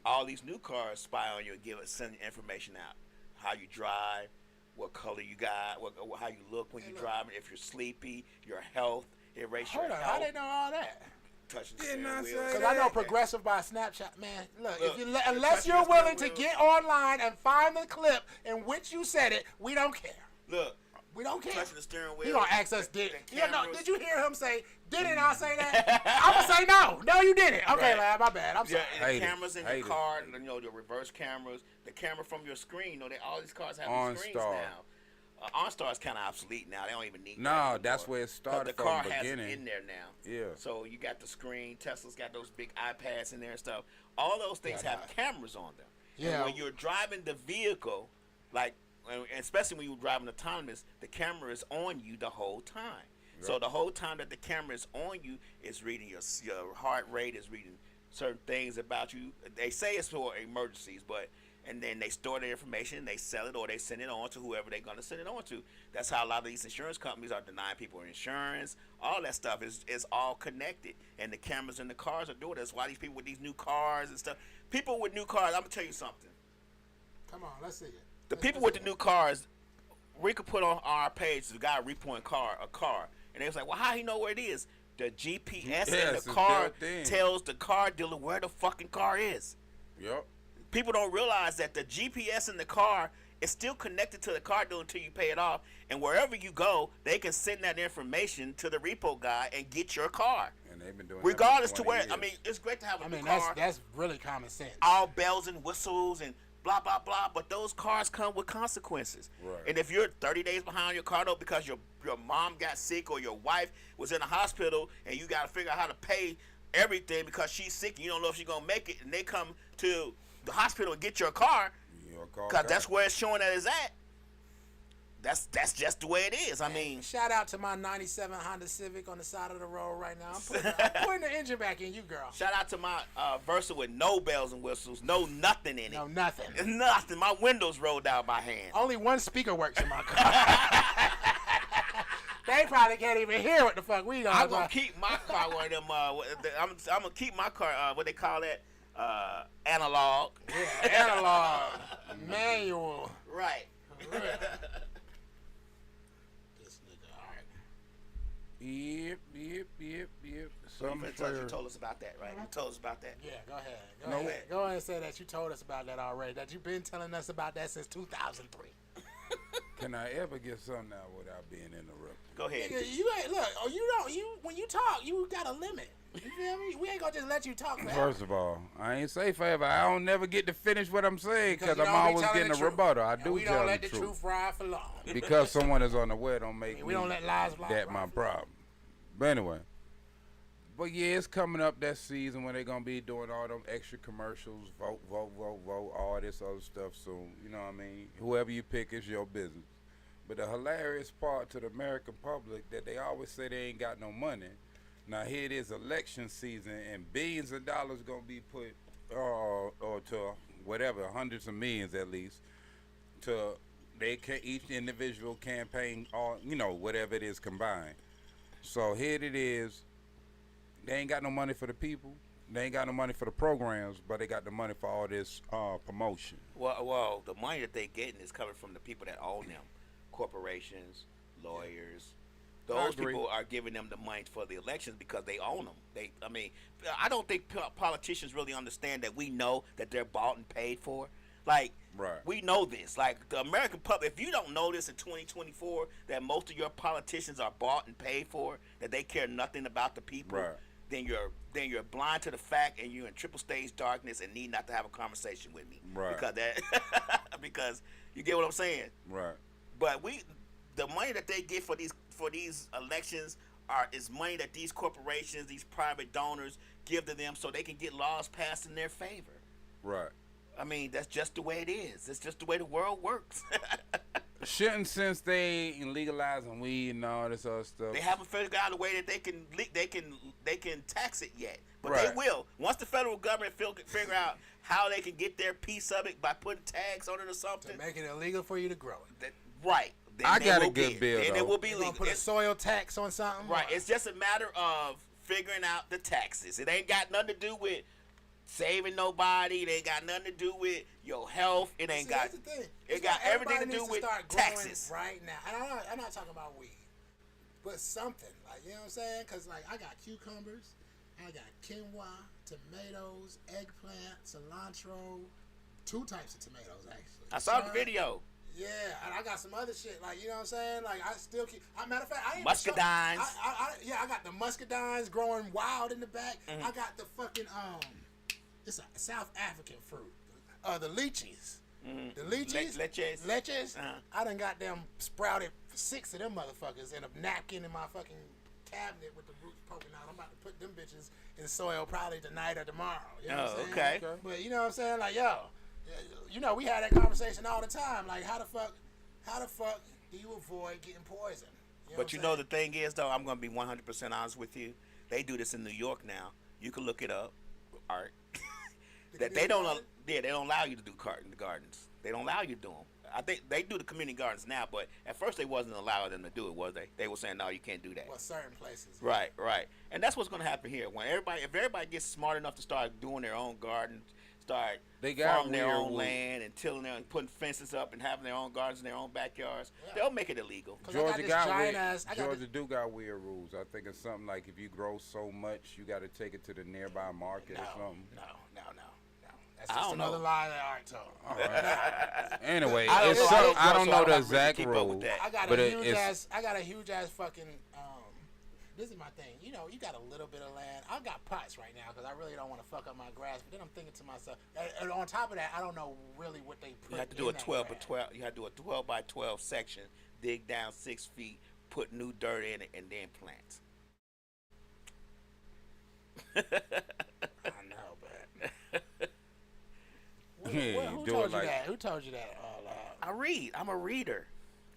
all these new cars spy on you and send information out. How you drive, what color you got, how you look when you're driving, if you're sleepy, your health, it rates your Hold on, health. how they know all that? Touching the Didn't I steering say wheel. Because I know Progressive by Snapchat, man. Look, Look, unless touching you're the willing steering to wheel. get online and find the clip in which you said it, we don't care. Look, We don't care. touching the steering wheel. He gonna ask us, the did you hear him say, didn't I say Mm. that? I'm gonna say no. No, you didn't. Okay, Right. lad, my bad. I'm sorry. Yeah, and Hate the it. cameras in Hate your it. car, you know, the reverse cameras, the camera from your screen. You know, all these cars have these screens OnStar. now. OnStar is kind of obsolete now. They don't even need that No, anymore. that's where it started The from car the has it beginning. in there now. Yeah. So you got the screen. Tesla's got those big iPads in there and stuff. All those things have cameras on them. Yeah. And when you're driving the vehicle, like, and especially when you're driving autonomous, the camera is on you the whole time. So the whole time that the camera is on you, it's reading your heart rate, is reading certain things about you. They say it's for emergencies, and then they store the information, they sell it, or they send it on to whoever they're going to send it on to. That's how a lot of these insurance companies are denying people insurance. All that stuff is all connected, and the cameras in the cars are doing it. That's why these people with these new cars and stuff. People with new cars, I'm going to tell you something. Come on, let's see it. The people with the new cars, we could put on our page the guy repoing a car, and they was like, well, how he know where it is? The GPS in Yes, the it's car built in. tells the car dealer where the fucking car is. Yep. People don't realize that the GPS in the car is still connected to the car dealer until you pay it off, and wherever you go, they can send that information to the repo guy and get your car. And they've been doing Regardless that to for 20 where, I years. mean, it's great to have a I new mean, car. that's really common sense. All bells and whistles and blah blah blah, but those cars come with consequences. Right. And if you're 30 days behind on your car though because your mom got sick or your wife was in the hospital and you got to figure out how to pay everything because she's sick and you don't know if she's gonna make it, and they come to the hospital and get your car Your car because got that's it. where it's showing that it's at. That's just the way it is. I mean, Shout out to my 97 Honda Civic on the side of the road right now. I'm putting the engine back in you, girl. shout out to my Versa with no bells and whistles, no nothing in it. No, nothing. Nothing. My windows rolled out by hand. Only one speaker works in my car. They probably can't even hear what the fuck we gonna I'm do. gonna keep my car one of them. I'm gonna keep my car. What they call that? Analog. Yeah, analog, manual. Right. This nigga, all right. Yep. You Something told us about that, right? You told us about that. Yeah, go ahead. No. Go ahead and say that you told us about that already. That you've been telling us about that since 2003. Can I ever get something out without being interrupted? Go ahead. Nigga, you ain't look. Oh, you don't. You when you talk, you got a limit. You feel me? We ain't gonna just let you talk forever. First of all, I ain't say forever. I don't never get to finish what I'm saying because you I'm don't be always telling getting the a truth. rebuttal. I And do we tell don't let the the truth ride for long. Because someone is unaware don't make We don't let lies fly. that my problem. But anyway. But yeah, it's coming up that season when they're going to be doing all them extra commercials, vote, all this other stuff. So, you know what I mean? Whoever you pick is your business. But the hilarious part to the American public that they always say they ain't got no money. Now here it is election season, and billions of dollars gonna be put, or to whatever, hundreds of millions at least, to each individual campaign, or whatever it is combined. So here it is. They ain't got no money for the people. They ain't got no money for the programs, but they got the money for all this promotion. Well, the money that they getting is coming from the people that own them, corporations, lawyers. Those people are giving them the money for the elections because they own them. I don't think politicians really understand that we know that they're bought and paid for. Like, right. We know this. Like, the American public, if you don't know this in 2024, that most of your politicians are bought and paid for, that they care nothing about the people, right. then you're blind to the fact, and you're in triple stage darkness and need not to have a conversation with me. Right. Because you get what I'm saying. Right. But the money that they get for these elections is money that these corporations, these private donors give to them so they can get laws passed in their favor. Right. I mean, that's just the way it is. It's just the way the world works. Shouldn't, since they legalizing weed and all this other stuff, they haven't figured out a way that they can tax it yet, but right. they will. Once the federal government figure out how they can get their piece of it by putting tags on it or something, to make it illegal for you to grow it. Right. Then I got a good bill. Then it will be legal. Put a soil tax on something. Right. It's just a matter of figuring out the taxes. It ain't got nothing to do with saving nobody. It ain't got nothing to do with your health. It ain't got. That's the thing. It got everything to do with taxes. Right now, and I'm not talking about weed, but something like, you know what I'm saying? Because like I got cucumbers, I got quinoa, tomatoes, eggplant, cilantro, 2 types of tomatoes actually. I saw the video. Yeah, and I got some other shit, like, you know what I'm saying? Like, I still keep, matter of fact, I ain't muscadines. I got the muscadines growing wild in the back. Mm-hmm. I got the fucking, it's a South African fruit. The lychees. Mm-hmm. The lychees. Leches. Uh-huh. I done got them sprouted 6 of them motherfuckers in a napkin in my fucking cabinet with the roots poking out. I'm about to put them bitches in soil probably tonight or tomorrow. You know what I'm saying? Okay. But you know what I'm saying? Like, yo, you know, we had that conversation all the time. Like, how the fuck do you avoid getting poisoned? But you know the thing is, though, I'm going to be 100% honest with you. They do this in New York now. You can look it up. Art. That they don't allow you to do gardens. They don't allow you to do them. I think they do the community gardens now, but at first they wasn't allowing them to do it, was they? They were saying, no, you can't do that. Well, certain places. Right. And that's what's going to happen here. If everybody gets smart enough to start doing their own gardens, start farming their own land and tilling their, and putting fences up and having their own gardens in their own backyards, they'll make it illegal. Georgia do got weird rules. I think it's something like if you grow so much, you got to take it to the nearby market or something. No. That's just another lie that Art told. All right. Anyway, I don't know the exact rule. I got a huge ass fucking. This is my thing. You know, you got a little bit of land. I got pots right now because I really don't want to fuck up my grass. But then I'm thinking to myself, and on top of that, I don't know really what they put. You have to do a 12 by 12. You have to do a 12 by 12 section. Dig down 6 feet. Put new dirt in it, and then plant. I know, but. Who told you that? Who told you that? I read. I'm a reader.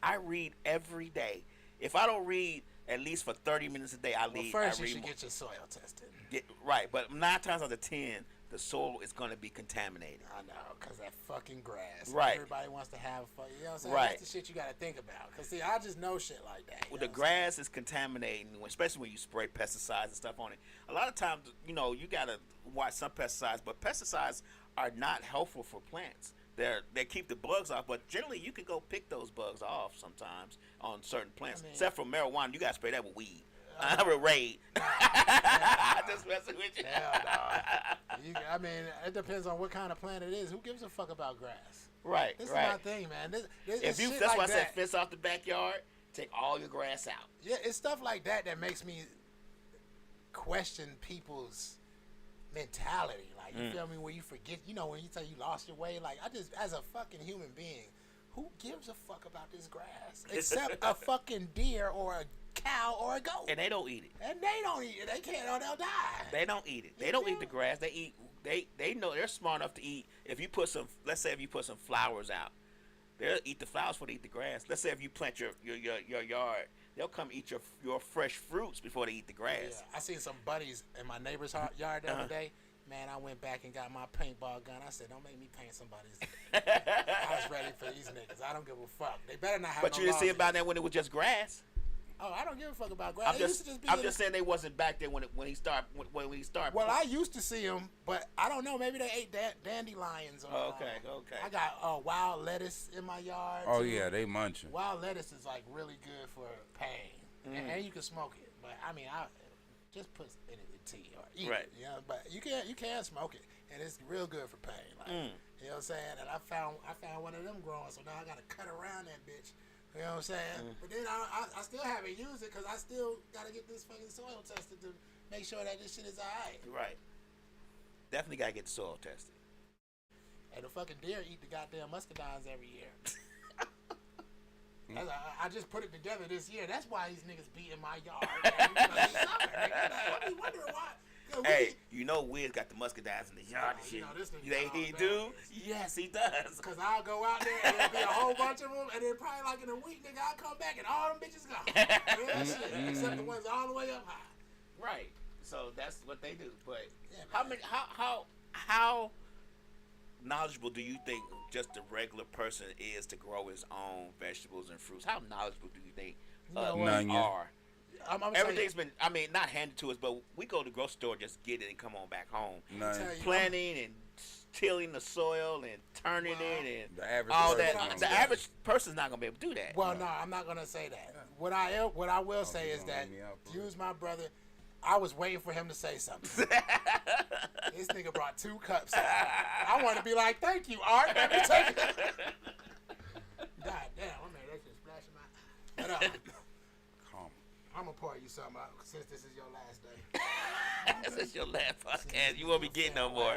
I read every day. If I don't read at least for 30 minutes a day, I read. First, you should get your soil tested. Right, but 9 times out of 10, the soil is going to be contaminated. I know, because that fucking grass. Right. Everybody wants to have fun. You know what I'm saying? Right. That's the shit you got to think about. Because, see, I just know shit like that. Well, the grass is contaminating, especially when you spray pesticides and stuff on it. A lot of times, you know, you got to watch some pesticides, but pesticides are not helpful for plants. They keep the bugs off, but generally you can go pick those bugs off sometimes on certain plants. Except for marijuana, you got to spray that with weed. With raid. Just messing with you. Hell no. I mean, it depends on what kind of plant it is. Who gives a fuck about grass? Right. This is my thing, man. That's why I said fence off the backyard. Take all your grass out. Yeah, it's stuff like that makes me question people's mentality. Like, you feel me? Where you forget, you know, when you say you lost your way. Like, I just, as a fucking human being, who gives a fuck about this grass? Except a fucking deer or a cow or a goat. And they don't eat it. And they don't eat it. They can't, or they'll die. They don't eat it. They don't eat the grass. They eat. They know they're smart enough to eat. If you put some, let's say if you put some flowers out, they'll eat the flowers before they eat the grass. Let's say if you plant your yard they'll come eat your fresh fruits before they eat the grass. Yeah, I seen some buddies in my neighbor's yard the other day. Man, I went back and got my paintball gun. I said, don't make me paint somebody's. I was ready for these niggas. I don't give a fuck. They better not have But no you didn't see laws. about that when it was just grass. Oh, I don't give a fuck about grass. I'm just saying they wasn't back there when he started. Well, I used to see them, but I don't know. Maybe they ate dandelions. Or, Okay. I got wild lettuce in my yard. Oh too. yeah, they munching. Wild lettuce is like really good for pain, and you can smoke it. But I mean, I just put it in tea or eat Right. it. You know, but you can smoke it, and it's real good for pain. Like, you know what I'm saying? And I found one of them growing, so now I got to cut around that bitch. You know what I'm saying? But then I still haven't used it because I still got to get this fucking soil tested to make sure that this shit is alright. Right. Definitely gotta get the soil tested. And the fucking deer eat the goddamn muscadines every year. I just put it together this year. That's why these niggas be in my yard. I be wondering why. Hey, you know Wiz got the muscadines in the yard and shit. You know, this nigga You think got he all do? bad. Yes, he does. Because I'll go out there and there'll be a whole bunch of them, and then probably like in a week, nigga, I'll come back and all them bitches gone. Real shit. Except the ones all the way up high. Right. So that's what they do. But Yeah, how knowledgeable do you think just the regular person is to grow his own vegetables and fruits? How knowledgeable do you think None we yet. are? I'm Everything's been, I mean, not handed to us, but we go to the grocery store, just get it and come on back home. None. tell you- Planting and tilling the soil and turning it and The average all person that. don't The do that. average person's not gonna be able to do that. Well, no, I'm not gonna say that. What I will say you is gonna that let me out for use my brother. I was waiting for him to say something. This nigga brought 2 cups. I want to be like, thank you, Art. Let me take it. God damn, I made that shit splash in my eye. But Calm. I'm gonna pour you something out since this is your last day. This is your last podcast. You won't be getting no more.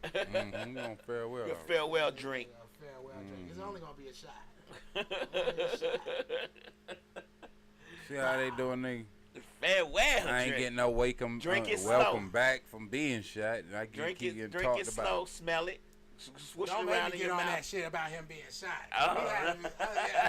Mm-hmm. Gonna farewell. Your farewell drink. Farewell drink. It's only gonna be a shot. Only a shot. See how they doing, nigga? Farewell I ain't drink. getting no welcome Slow. back from being shot. I keep getting Drink talked it about. slow. Smell it. Swoosh Don't it make around me in get your on mouth. that shit about him being shot. Oh. Yeah,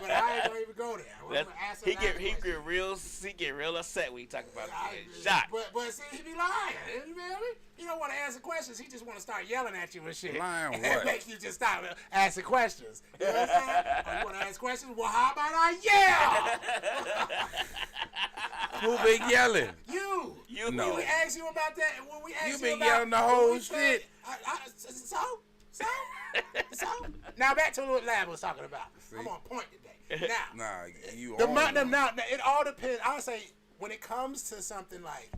but I ain't gonna even go there. I'm That's- gonna ask he him get that he question. get real upset when you talk about I- getting shot. But see, he be lying. You feel me? He don't want to answer questions. He just want to start yelling at you and shit. Lying And what? make you just stop asking questions. You know what I'm saying? Oh, you want to ask questions? Well, how about I yell? Who been yelling? You. You No. When we asked you about that, when we asked You you been about yelling the when whole we said- shit. So. Now back to what Lab was talking about. I'm on point today. Now. Nah, you The on money, them. now it all depends. I would say when it comes to something like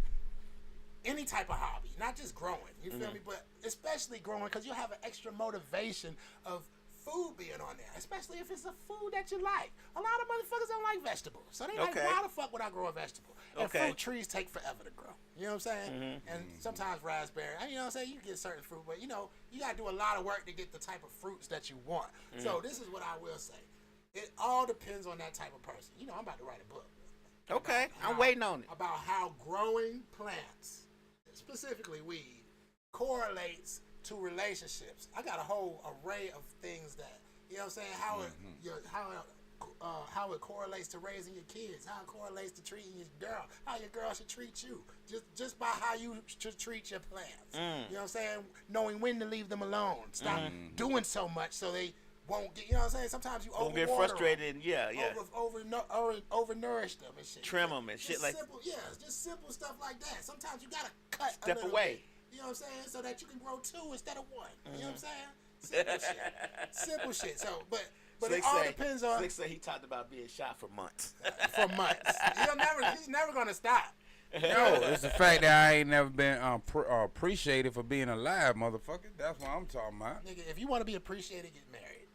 any type of hobby, not just growing, you feel me, but especially growing, because you'll have an extra motivation of food being on there, especially if it's a food that you like. A lot of motherfuckers don't like vegetables, so they like, Okay. why the fuck would I grow a vegetable? And Okay. fruit trees take forever to grow. You know what I'm saying? And sometimes raspberry, you know what I'm saying? You get certain fruit, but you know, you gotta do a lot of work to get the type of fruits that you want. So this is what I will say. It all depends on that type of person. You know, I'm about to write a book. Okay, I'm How- waiting on it. About how growing plants, specifically weed, correlates to relationships. I got a whole array of things that, you know what I'm saying, how it correlates to raising your kids, how it correlates to treating your girl, how your girl should treat you, just by how you should treat your plants. You know what I'm saying? Knowing when to leave them alone. Stop doing so much so they won't get, you know what I'm saying? Sometimes you Don't get overwater frustrated. And yeah. overnourish them and shit. Trim 'em and shit Just like- simple, yeah, just simple stuff like that. Sometimes you gotta cut a Step little away. bit, you know what I'm saying, so that you can grow 2 instead of 1. You know what I'm saying? Simple shit. Simple shit. So, but it all depends on Slick say he talked about being shot for months. for months. He's never gonna stop. No, it's the fact that I ain't never been appreciated for being alive, motherfucker. That's what I'm talking about. Nigga, if you want to be appreciated, get married.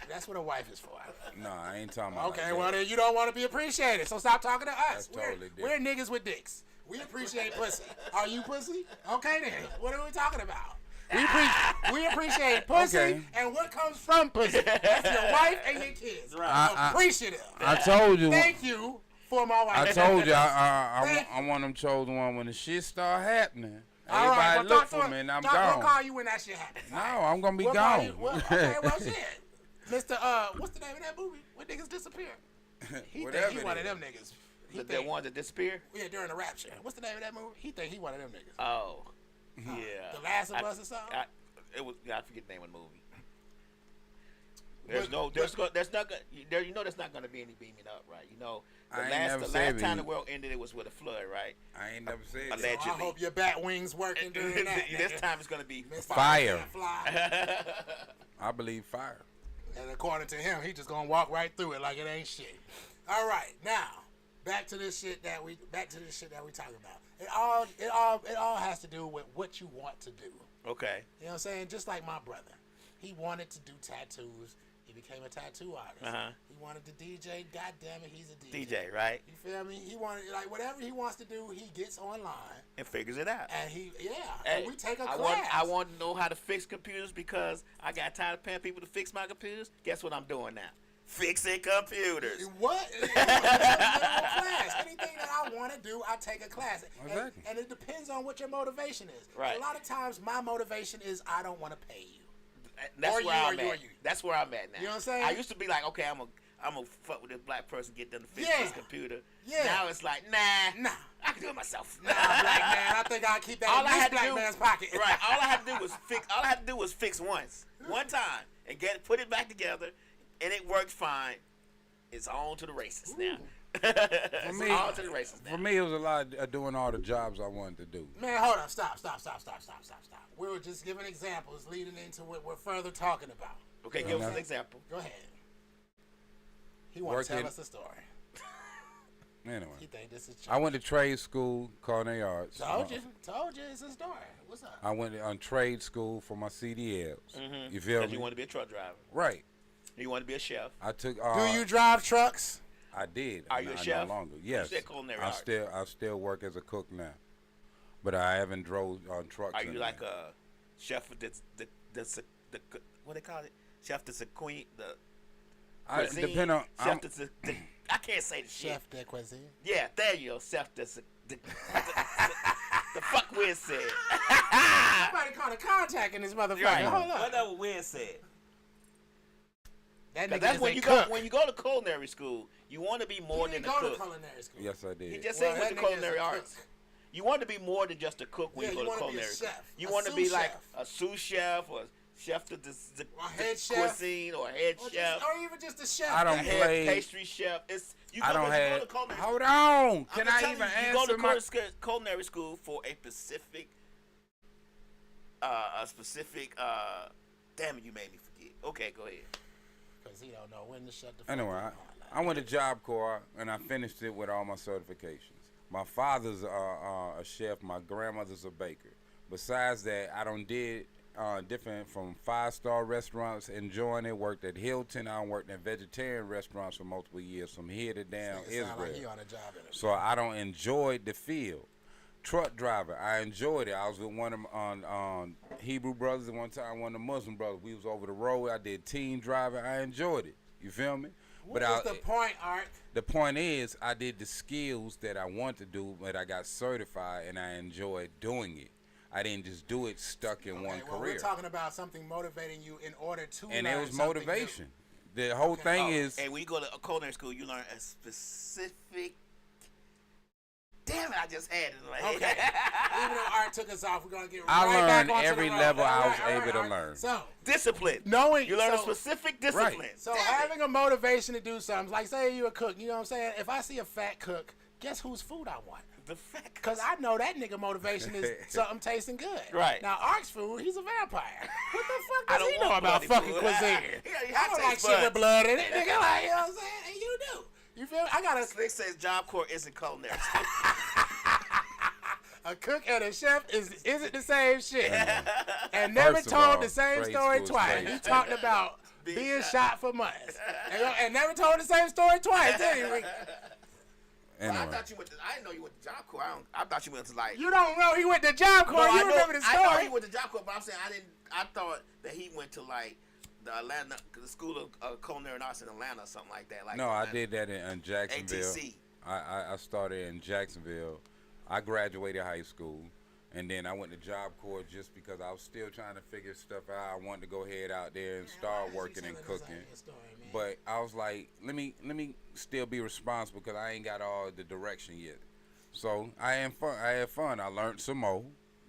That's what a wife is for. No, I ain't talking about. Okay, like well that. then you don't want to be appreciated, so stop talking to us. That's totally We're niggas with dicks. We appreciate pussy. Are you pussy? Okay then. What are we talking about? We appreciate pussy Okay. and what comes from pussy. That's your wife and your kids. Appreciative. I told you. Thank you for my wife. I told you. Thank I'm one of them chosen one. When the shit start happening, All right, everybody well, look for me and I'm We'll gone. call you when that shit happens. No, I'm gonna be We'll call gone. you. Well, okay, well shit. Mr. What's the name of that movie? When niggas disappear? He Whatever think he it one of is. them niggas. He The think, one that disappeared. yeah, during the rapture. What's the name of that movie? He think he one of them niggas. Oh, yeah. The Last of Us or something? I forget the name of the movie. But- There's not gonna, you know, there's not gonna be any beaming up, right? You know, I ain't the never last said time it. the world ended, it was with a flood, right? I ain't never said So that. Allegedly. I hope your bat wings working during that. This nigga. time it's gonna be Mr. Fire. Can't Fly. I believe fire. And according to him, he just gonna walk right through it like it ain't shit. All right, now back to this shit that we talking about. It all has to do with what you want to do. okay. You know what I'm saying? Just like my brother, he wanted to do tattoos. He became a tattoo artist. Uh-huh. He wanted to DJ. God damn it, he's a DJ. DJ, right? You feel me? He wanted like whatever he wants to do. He gets online And figures it out. and Hey, and we take a I class. want to know how to fix computers because I got tired of paying people to fix my computers. Guess what I'm doing now? Fixing computers. What? Class. Anything that I want to do, I take a class. Exactly. And it depends on what your motivation is. Right. A lot of times, my motivation is I don't want to pay you. That's Or where you, I'm or you, at. or you. That's where I'm at now. You know what I'm saying? I used to be like, okay, I'm a fuck with this black person, get them to fix Yeah. this computer. Yeah. Now it's like, nah, Nah. I can do it myself. Nah, black man, I think I'll keep that All in I this had to black do, man's pocket. right? All I had to do was fix. All I had to do was fix one time, and put it back together, and it worked fine. It's on to the races now. It's me- on to the races now. For me, it was a lot of doing all the jobs I wanted to do. Man, hold on. Stop. We were just giving examples leading into what we're further talking about. Okay, give us an example. Go ahead. He wants to tell Working- us a story. Anyway, He think this is I went to trade school, culinary arts. Told you, it's a story. What's up? I went on trade school for my CDLs. You feel Because me? you want to be a truck driver. Right. You want to be a chef. I took. Do you drive trucks? I did. Are you a chef? No longer. Yes. said culinary I arts. still work as a cook now, but I haven't drove on trucks. Are in you a like minute. a chef of the what they call it? Chef the queen the cuisine. Depend on. I'm- chef the I can't say the shit. Chef de cuisine. Yeah, there you go. Chef the fuck Wiz said. Somebody called a contact in this motherfucker. Right. Hold up. Whatever Wiz said. That 'Cause nigga that's is when a you cook. go when you go to culinary school. You want to be more He than didn't a go to cook. culinary school. yes, I did. He just Well, said he went that to nigga is culinary a arts. cook. You want to be more than just a cook when Yeah, you you go to wanna be a culinary school. chef, You a want to be sous like chef. a sous chef or chef the head chef. cuisine or head Or, chef. just, or even just a chef. I don't A head play- pastry chef. It's you go, I don't when you go have. to culinary Hold school. on. I'm Can just I telling even you, you go answer to my? culinary school for a specific, damn it, you made me forget. Okay, go ahead. Because he don't know when to shut the fuck Anyway, up. I went to Job Corps and I finished it with all my certifications. My father's a chef. My grandmother's a baker. Besides that, I done did different from 5-star restaurants, enjoying it. Worked at Hilton. I worked in vegetarian restaurants for multiple years, from here to down It sound like he Israel. on a job interview. So I don't enjoy the field. Truck driver, I enjoyed it. I was with one of them on Hebrew brothers and one time one of the Muslim brothers. We was over the road. I did team driving. I enjoyed it. You feel me? What is the point, Art? The point is, I did the skills that I want to do, but I got certified and I enjoyed doing it. I didn't just do it stuck in one Well, career. we're talking about something motivating you in order to And learn it was something motivation. The whole Okay. thing is, And when you go to a culinary school, you learn a specific. Damn it! I just had it in my new. head. Okay. Even though Art took us off, we're gonna get I right learned back onto every the road. level I All was right, able to Art. learn. So Discipline. knowing You learn a so- specific discipline. Right. So Damn it. having a motivation to do something, like say you a cook, you know what I'm saying? If I see a fat cook, guess whose food I want? The fact. Because I know that nigga motivation is something tasting good. Right. Now, Ark's food, he's a vampire. What the fuck I does don't he know want about bloody fucking food. cuisine? He I don't like taste shit with buds. blood in it, nigga. Like, you know what I'm saying? And you do. You feel me? I got Slick says Job Corps isn't culinary. a cook and a chef isn't the same shit. And never First of told all, the same trade story school is twice. great. He talked about Being being shot. shot for months. And never told the same story twice. Anyway, I anyway. thought you went to. I didn't know you went to Job Corps. I thought you went to like. you don't know he went to Job Corps. No, You I know, remember the I know story. he went to Job Corps, but I'm saying I didn't. I thought that he went to like the Atlanta, the School of Culinary Arts in Atlanta, or something like that. Like No, I Atlanta. did that in Jacksonville. ATC. I started in Jacksonville. I graduated high school. And then I went to Job Corps just because I was still trying to figure stuff out. I wanted to go ahead out there and start working and cooking. But I was like, let me still be responsible because I ain't got all the direction yet. So I had fun. I learned some more,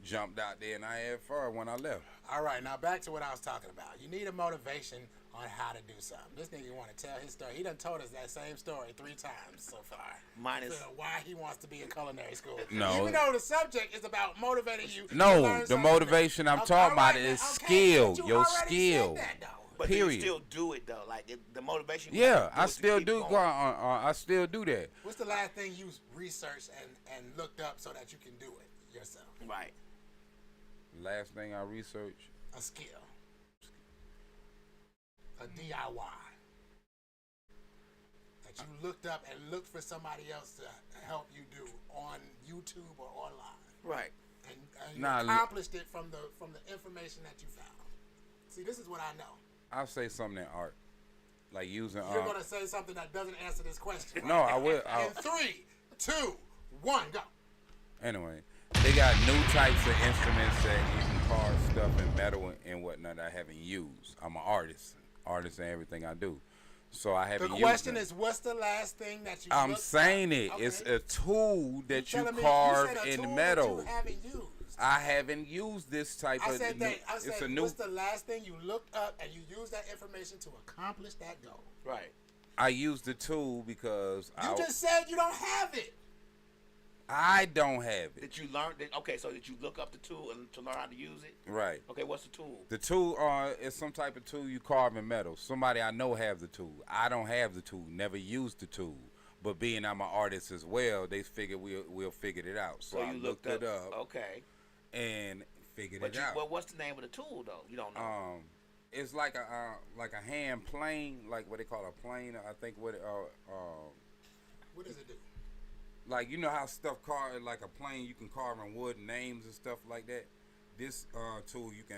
jumped out there, and I had fun when I left. All right, now back to what I was talking about. You need a motivation on how to do something. This nigga want to tell his story. He done told us that same story 3 times so far. Minus why he wants to be in culinary school. No. Even though the subject is about motivating you. to No, learn the something motivation I'm talking about is skill. but you Your already skill. said that, though. But Period. you still do it though, like the motivation. Yeah, I to still keep do. going. I still do that. What's the last thing you researched and looked up so that you can do it yourself? Right. Last thing I researched. A skill. A DIY. That you looked up and looked for somebody else to help you do on YouTube or online. Right. And you Nah, accomplished it from the information that you found. See, this is what I know. I'll say something in art, like using. You're gonna say something that doesn't answer this question. No, I will. In 3, 2, 1, go. Anyway, they got new types of instruments that you can carve stuff in metal and whatnot I haven't used. I'm an artist in everything I do. So I haven't The used question them. is, what's the last thing that you I'm looked saying up? it. Okay. It's a tool that you telling me- carve you said a in tool metal. That you haven't used. I haven't used this type I of. said that. I It's said, a new. what's the last thing you looked up and you used that information to accomplish that goal? Right. I used the tool because You just said you don't have it. I don't have it. Did you learn? Okay, so did you look up the tool and to learn how to use it? Right. Okay, what's the tool? The tool is some type of tool you carve in metal. Somebody I know have the tool. I don't have the tool. Never used the tool. But being I'm an artist as well, they figured we'll figure it out. So I you looked it up. Okay. And figured But it out. well, what's the name of the tool though? You don't know. It's like a hand plane, like what they call a plane. I think What does it do? like you know how stuff carved like a plane you can carve in wood names and stuff like that. This tool you can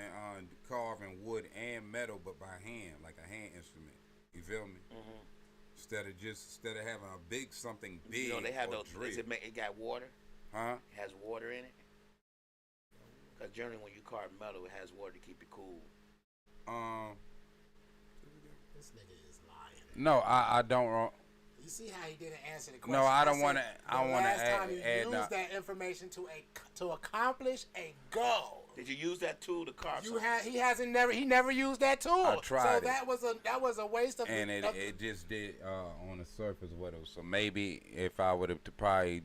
carve in wood and metal, but by hand, like a hand instrument. You feel me? Instead of having a big something big. You know they have or those. drill. It got water? Huh? It has water in it. Because generally when you carve metal, it has water to keep it cool. This nigga is lying. No, I don't. You see how he didn't answer the question? No, I don't said want to. I the want to last time you add. used that information to accomplish a goal. Did you use that tool to carve? He never used that tool. I tried so it. that was a waste of. And it just did on the surface with it. So maybe if I would have probably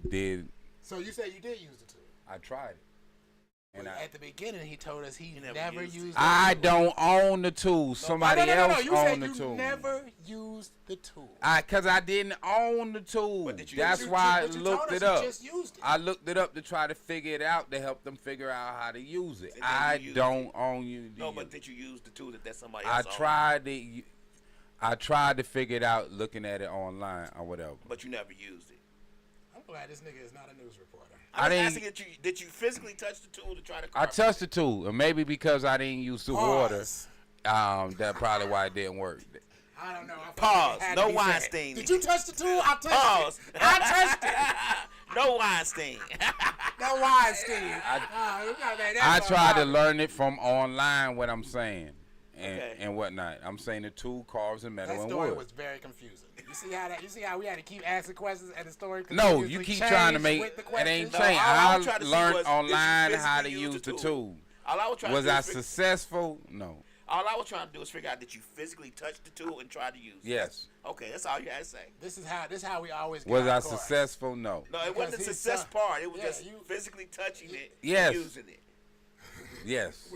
did. So you said you did use the tool. I tried it. And At the beginning, he told us he never never used it. used. I the tool. don't own the tool. Somebody else You owned said the you tool. never used the tool. Cause I didn't own the tool. But did you- That's but you- why I but you looked told us it up. you just used it. I looked it up to try to figure it out to help them figure out how to use it. And then I you used don't it. own you. No, but did you use the tool that somebody I else owned? tried it. I tried to figure it out looking at it online or whatever. But you never used it. I'm glad this nigga is not a news reporter. I I'm didn't- asking did you physically touch the tool to try to I carve? touched the tool, and maybe because I didn't use the Pause. water, that probably why it didn't work. I don't know. I felt Pause. it had No to be said. Weinstein. Did you touch the tool? I touched Pause. it. I touched it. No Weinstein. No Weinstein. I tried to learn it from online. What I'm saying, Okay. and whatnot. I'm saying the tool carves in metal That and story wood. was very confusing. You see how we had to keep asking questions and the story. No, continuously you keep changed trying to make with the it ain't questions? No, changed. all I I was trying to see learned was, did you online how to physically use the tool. All I was trying Was to do I is successful? No. All I was trying to do is figure out that you physically touched the tool and tried to use it. Yes. Okay, that's all you had to say. This is how we always get Was our I chorus. successful? No. No, it Because wasn't the he's success so- part. It was yeah, just you- physically touching it Yes. and using it. Yes.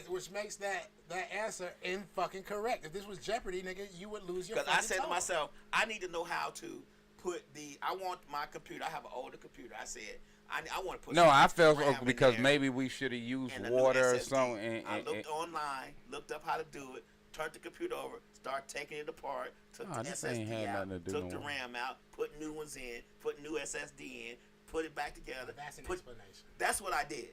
Which makes that answer in fucking correct. If this was Jeopardy, nigga, you would lose your. Because I fucking said to toe. myself, I need to know how to put I want my computer. I have an older computer. I said, I want to put. No, some I felt RAM in because there maybe we should have used and a new water or SSD. something. I looked online, looked up how to do it, turned the computer over, started taking it apart, took Nah, the this ain't SSD had out, nothing to do took the no more. RAM out, put new ones in, put new SSD in, put it back together. That's an put- explanation. That's what I did.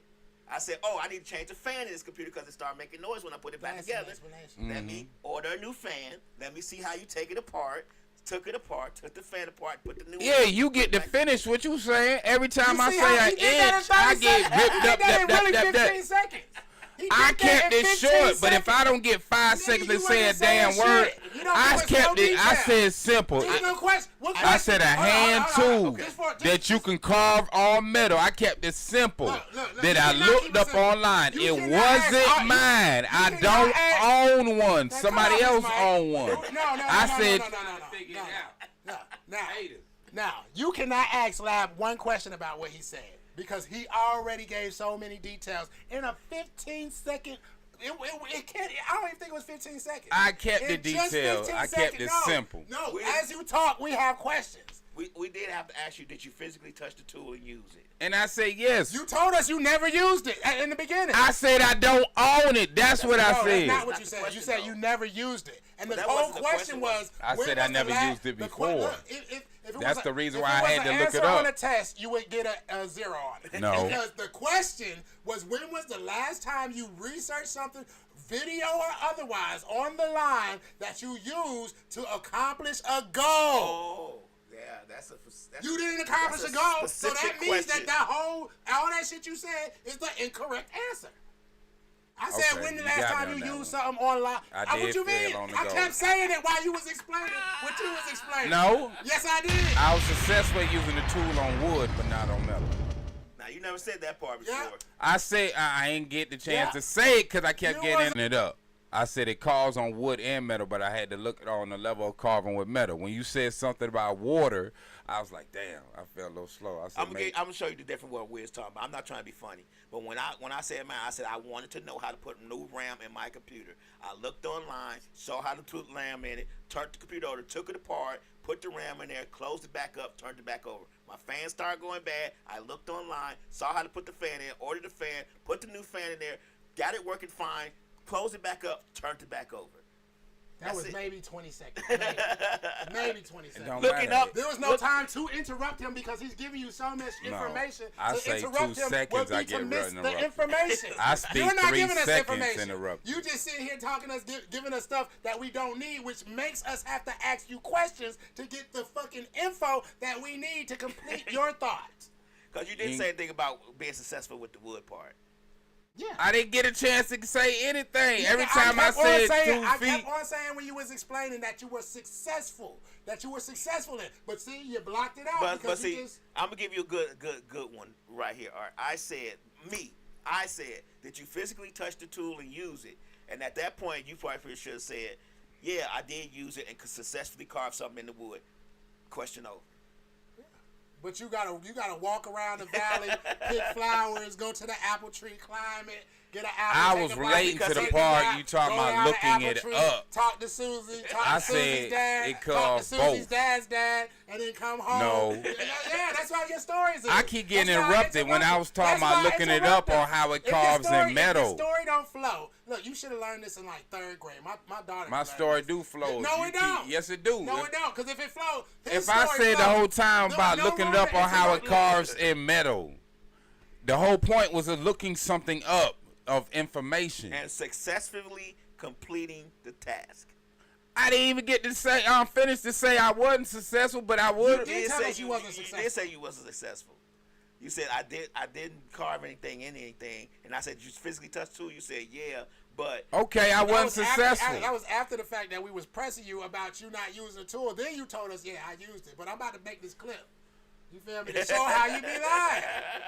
I said, I need to change the fan in this computer because it started making noise when I put it back That's an together. explanation. Let me order a new fan. Let me see how you take it apart. took it apart, took the fan apart, put the new. Yeah, you get to finish what you saying. Every time I see say how an he did that in inch, I 30 get seconds? ripped He up. did that in really 15 seconds. He did I that kept in it 15 short, but if I seconds. don't get 5 Nigga, seconds you to say a wasn't saying damn word, shit. You don't I give us kept no it. I detail. said simple. There's no question. What I said a question? hand Hold on. tool that you can carve on metal. I kept it simple. Look, That you I cannot looked keep it up simple. online. You It cannot ask- wasn't mine. I cannot don't ask- own one. Man, Somebody come on, else Mike. own one. No, I said, Now, you cannot ask Lab one question about what he said because he already gave so many details in a 15-second. It can't. I don't even think it was 15 seconds. I kept the In just details. 15 I kept seconds. it No, simple. No, as you talk, we have questions. We did have to ask you, did you physically touch the tool and use it? And I said yes. You told us you never used it in the beginning. I said I don't own it. That's what I No, said. that's not what you That's said. the question, You said though. you never used it. And But the that whole wasn't the question question, was. I when said was I the never last- used it the before. look, if it That's was the reason if why it I was had an to look it answer on up. a test, you would get a 0 on it. No. Because the question was, when was the last time you researched something, video or otherwise, on the line that you used to accomplish a goal? Oh, yeah, that's You didn't accomplish that's a goal, so specific that means question. that all that shit you said is the incorrect answer. I said, Okay, when the you last got me time on you that used one. something online? I What did you fail mean? on the I goal. kept saying it while you was explaining what you was explaining. No. Yes, I did. I was successful at using the tool on wood, but not on metal. Now you never said that part before. Yeah. I said I ain't get the chance Yeah. to say it because I kept You getting wasn't- it up. I said it carves on wood and metal, but I had to look it on the level of carving with metal. When you said something about water, I was like, damn, I felt a little slow. I said, I'm gonna show you the different what Wiz talking about. I'm not trying to be funny, but when I said man, I said I wanted to know how to put a new RAM in my computer. I looked online, saw how to put RAM in it, turned the computer over, took it apart, put the RAM in there, closed it back up, turned it back over. My fan started going bad. I looked online, saw how to put the fan in, ordered the fan, put the new fan in there, got it working fine, closed it back up, turned it back over. That was it. maybe 20 seconds. Maybe 20 seconds. don't Looking matter. up, There was no time to interrupt him because he's giving you so much information. I to say interrupt 2 him seconds, would be I to get miss the interrupted. information. I speak You're not 3 giving us seconds information. interrupted. You just sitting here talking us, giving us stuff that we don't need, which makes us have to ask you questions to get the fucking info that we need to complete your thoughts. Because you didn't say anything about being successful with the wood part. Yeah. I didn't get a chance to say anything. Every I time I kept on said saying- 2 I feet. kept on saying when you was explaining that you were successful in. But see, you blocked it out But because you see, just. I'm gonna give you a good one right here. All right, I said that you physically touch the tool and use it, and at that point you probably should have said, "Yeah, I did use it and could successfully carve something in the wood." Question over. But you gotta walk around the valley, pick flowers, go to the apple tree, climb it, get an apple. I take was a bite, relating to the take a part nap, you talking go about down the looking apple it tree, up. Talk to Susie, talk I to Susie's said dad, it talk to called Susie's both. dad's dad, and then come home. No. Yeah, that's why your stories is. I keep getting That's why interrupted when I was talking That's about why looking it up interrupted. on how it If your carves story- in metal. If your story don't flow, look, you should have learned this in like 3rd grade. My daughter. My learned story this. do flow. No, You it don't. yes, it do. No, it don't. Because if it flows, If I said the whole time about looking it up on how it carves in metal, the whole point was of looking something up of information. And successfully completing the task. I didn't even get to say finish to say I wasn't successful, but I would. You did tell us you wasn't successful. You did say you wasn't successful. You said I didn't carve anything in anything, and I said you physically touched tool. You said yeah, but Okay, I wasn't successful. That was after the fact that we was pressing you about you not using the tool. Then you told us, yeah, I used it. But I'm about to make this clip. You feel me? To show how you be lying.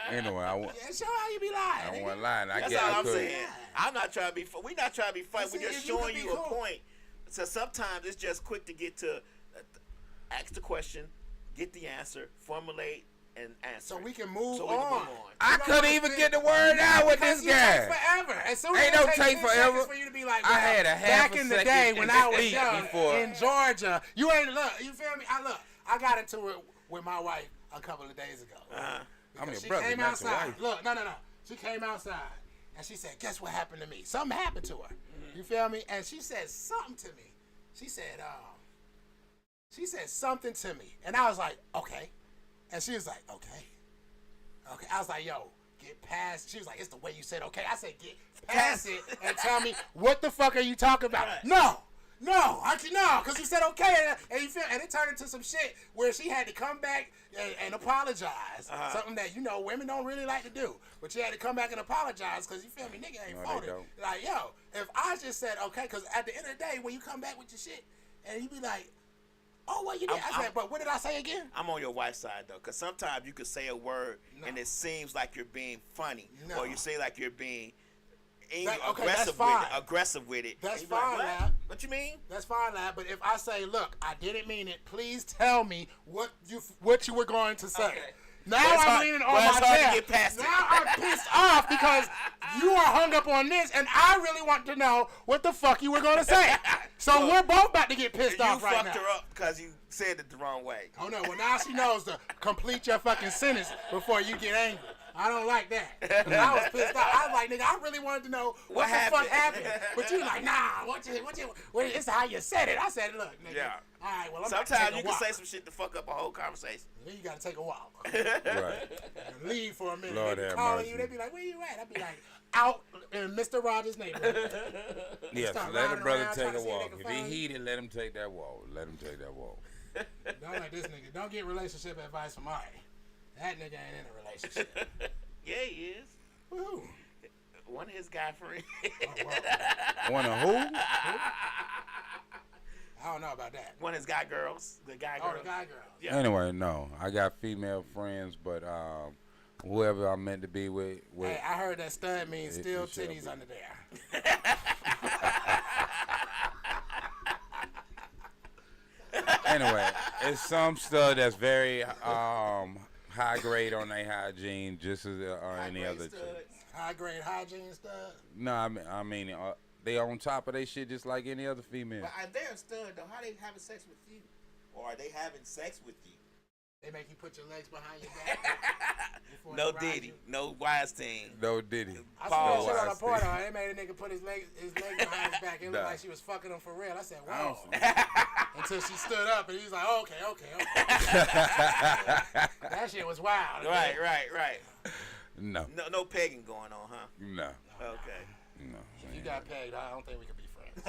Anyway, Yeah, show how you be lying. I wasn't lying. I that's guess all I I'm could. saying. I'm not trying to be. We're not trying to be funny. See, We're just if you showing could you be a cool. point. So sometimes it's just quick to get to ask the question, get the answer, formulate, and answer. So we can move So we can on. move on. I couldn't even get the word out with this Because you take guy. forever. As soon as Ain't it no takes take 10 forever. seconds for you to be like, I well, had a half back a in the second day to when I was speak young before. in Georgia, you ain't look. You feel me? I got into it with my wife a couple of days ago. I'm your She brother, came not your outside. wife. Look, no. She came outside and she said, "Guess what happened to me? Something happened to her." You feel me? And she said something to me. She said something to me, and I was like, "Okay," and she was like, "Okay." I was like, "Yo, get past." She was like, "It's the way you said okay." I said, "Get past it and tell me what the fuck are you talking about?" No, I Actually, no, because you said okay, and you feel, and it turned into some shit where she had to come back and apologize. Something that women don't really like to do, but she had to come back and apologize because you feel me, nigga ain't faulty. Like yo, if I just said okay, because at the end of the day, when you come back with your shit, and you be like, oh, what you did? I said, but what did I say again? I'm on your wife's side though, because sometimes you could say a word and it seems like you're being funny, or you say like you're being aggressive with it. That's fine, like, Lab. What you mean? That's fine, Lab. But if I say, look, I didn't mean it, please tell me what you were going to say. Okay. Now I'm leaning on my chair. Now I'm pissed off because you are hung up on this, and I really want to know what the fuck you were going to say. So we're both about to get pissed off right now. You fucked her up because you said it the wrong way. Oh, no. Well, now she knows to complete your fucking sentence before you get angry. I don't like that. I was pissed off. I was like, nigga, I really wanted to know what the fuck happened. But you like, nah, it's how you said it. I said, look, nigga. Yeah. All right, well, sometimes you can say some shit to fuck up a whole conversation. Then you got to take a walk. Right. And leave for a minute. Lord they be have calling mercy. you. They be like, where you at? I be like, out in Mr. Rogers' neighborhood. Yes, let a brother take a walk. If he heated, let him take that walk. Let him take that walk. Don't like this nigga. Don't get relationship advice from Ari. That nigga ain't in a relationship. Yeah, he is. Who? One of his guy friends. Oh, wow. One of who? I don't know about that. One of his guy girls. The guy girls. Oh, the guy girls. Yeah. Anyway, no. I got female friends, but whoever I'm meant to be with. Hey, I heard that stud means still titties under there. Anyway, it's some stud that's very high grade on their hygiene, just as any other chick. High grade hygiene stud? No, I mean they on top of their shit just like any other female. But if they're a stud, though, how they having sex with you? Or are they having sex with you? They make you put your legs behind your back. No Diddy, no Weinstein. No Diddy. I saw that shit on a porno. They made a nigga put his legs behind his back. It looked like she was fucking him for real. I said, wow. Until she stood up and he was like, okay. That shit was wild. Right. No. No pegging going on, huh? No. Okay. No. If you got pegged, I don't think we could be friends.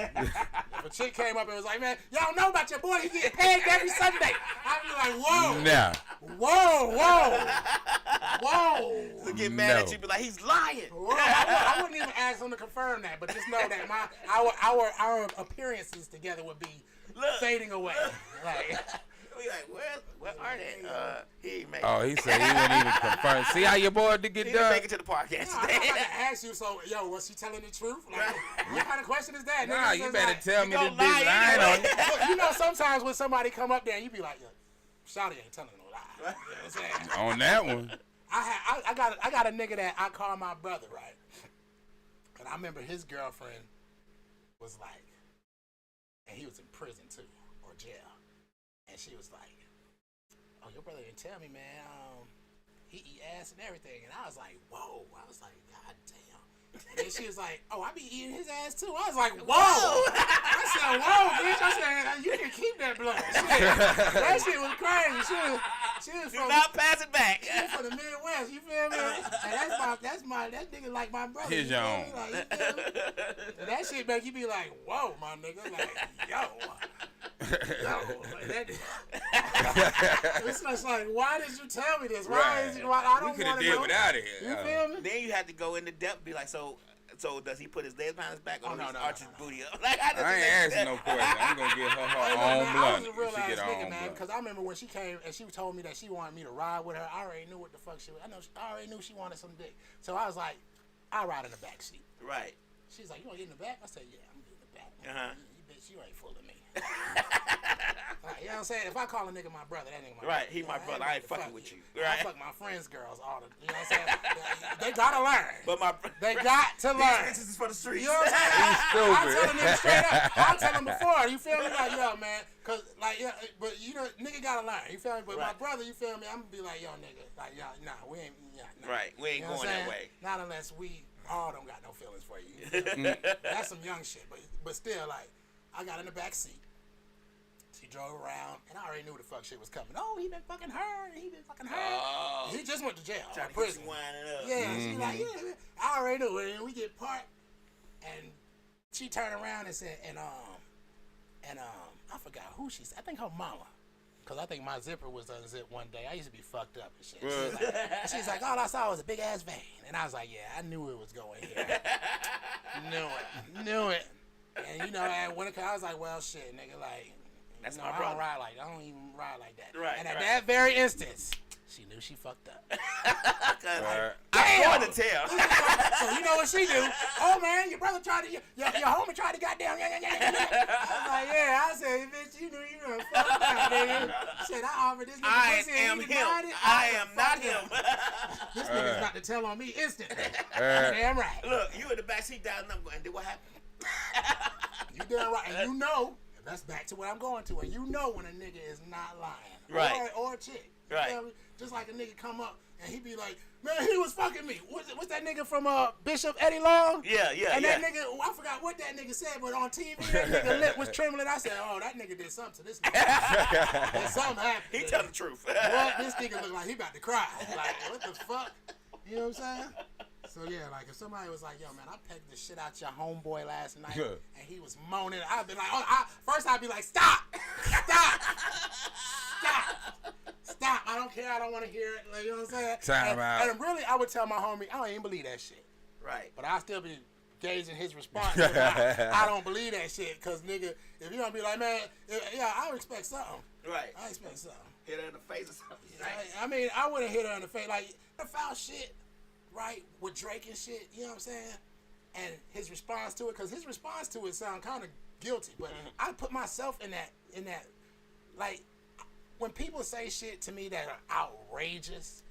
If a chick came up and was like, man, y'all know about your boy, he get pegged every Sunday. I'd be like, whoa. Nah. Whoa. To get mad at you, be like, he's lying. I wouldn't even ask him to confirm that, but just know that our appearances together would be fading away. Like, we like, where are they? He ain't make it. Oh, he said he wouldn't even confirm. See how your boy did get He done? didn't make it to the podcast. I'm about to ask you, so, yo, was she telling the truth? Like, what kind of question is that? Nah, you better like, tell me this bitch lie lying on you. Look, you know, sometimes when somebody come up there, you be like, yo, Shawty ain't telling no lie. You know what I'm saying? On that one. I got a nigga that I call my brother, right? And I remember his girlfriend was like, and he was in prison too, or jail. And she was like, oh, your brother didn't tell me, man. He eat ass and everything. And I was like, whoa. I was like, God damn. And then she was like, oh, I be eating his ass too. I was like, whoa. I said, whoa, bitch. I said, you can keep that blood. That shit was crazy. She was Do from, not pass it back. she was from the Midwest, you feel me? And that nigga like my brother. His you feel own. me? Like, you feel me? And that shit make you be like, whoa, my nigga. Like, yo. Like that. It's just like, why did you tell me this? Why I don't want to know. We could have did without it. You feel me? Then you had to go into depth, be like, so does he put his legs behind his back or does he arch his booty up? Like, I ain't asking no question. I'm going to get her own I blunt. was a real She ass get her nigga, own man, blunt. because I remember when she came and she told me that she wanted me to ride with her. I already knew what the fuck she was. I already knew she wanted some dick. So I was like, I'll ride in the back seat. Right. She's like, you want to get in the back? I said, yeah, I'm getting in the back. You bitch, you ain't fooling me. Like, you know what I'm saying? If I call a nigga my brother, that nigga my brother. He my brother. I ain't fucking with you. I Right. fuck my friends' girls all the, you know what I'm saying? They gotta learn. But They got to learn. This is for the streets. You know what I'm saying? Stupid. I tell a nigga straight up. I tell him before. You feel me? Like, yo, man. Cause, like, yeah, but you know, nigga gotta learn. You feel me? But my brother, you feel me? I'm gonna be like, yo, nigga. Like, yo, nah, we ain't, nah. Right. We ain't You know what going I'm that saying? way. Not unless we all don't got no feelings for you. You feel me? That's some young shit. But still, like, I got in the back seat. She drove around, and I already knew the fuck shit was coming. Oh, he been fucking her, and he been fucking her. Oh. He just went to jail, Trying or to prison. get you winding up. Yeah, she like, yeah, I already knew. And we get parked, and she turned around and said, and And I forgot who she said. I think her mama. Because I think my zipper was unzipped one day. I used to be fucked up and shit. She's like, all I saw was a big-ass vein. And I was like, yeah, I knew it was going here. Knew it. And, you know, and when I was like, well, shit, nigga, like, that's you my know, brother. I don't even ride like that. Right, and at right. that very instance, she knew she fucked up. I'm going to tell. So you know what she do? Oh man, your brother tried to, your homie tried to goddamn. I was like, yeah. I said, bitch, you knew you were fucked up, nigga. Shit, I offered this nigga I pussy am and he him. denied it. I am not him. This nigga's about to tell on me instantly. Damn right. Look, you in the backseat down, and I'm going, and what happened? You damn right, and you know. That's back to what I'm going to, and you know when a nigga is not lying, Right. Or a chick, you Right. feel me? Just like a nigga come up and he be like, man, he was fucking me. What's that nigga from Bishop Eddie Long? Yeah. And that nigga, I forgot what that nigga said, but on TV, that nigga lip was trembling. I said, oh, that nigga did something to this nigga. And something happened. He tell the truth. What? This nigga look like he about to cry. Like, what the fuck? You know what I'm saying? So yeah, like if somebody was like, yo man, I pegged the shit out your homeboy last night and he was moaning, I'd be like, first I'd be like, stop. I don't care, I don't want to hear it. Like, you know what I'm saying? Time out. And really I would tell my homie, I don't even believe that shit. Right. But I'll still be gauging his response. I don't believe that shit, cause nigga, if you gonna be like, man, yeah, I would expect something. Right. I expect something. Hit her in the face or something. Right. I mean, I wouldn't hit her in the face. Like, the foul shit, right, with Drake and shit, you know what I'm saying? And his response to it, because his response to it sound kind of guilty, but I put myself in that, like, when people say shit to me that are outrageous,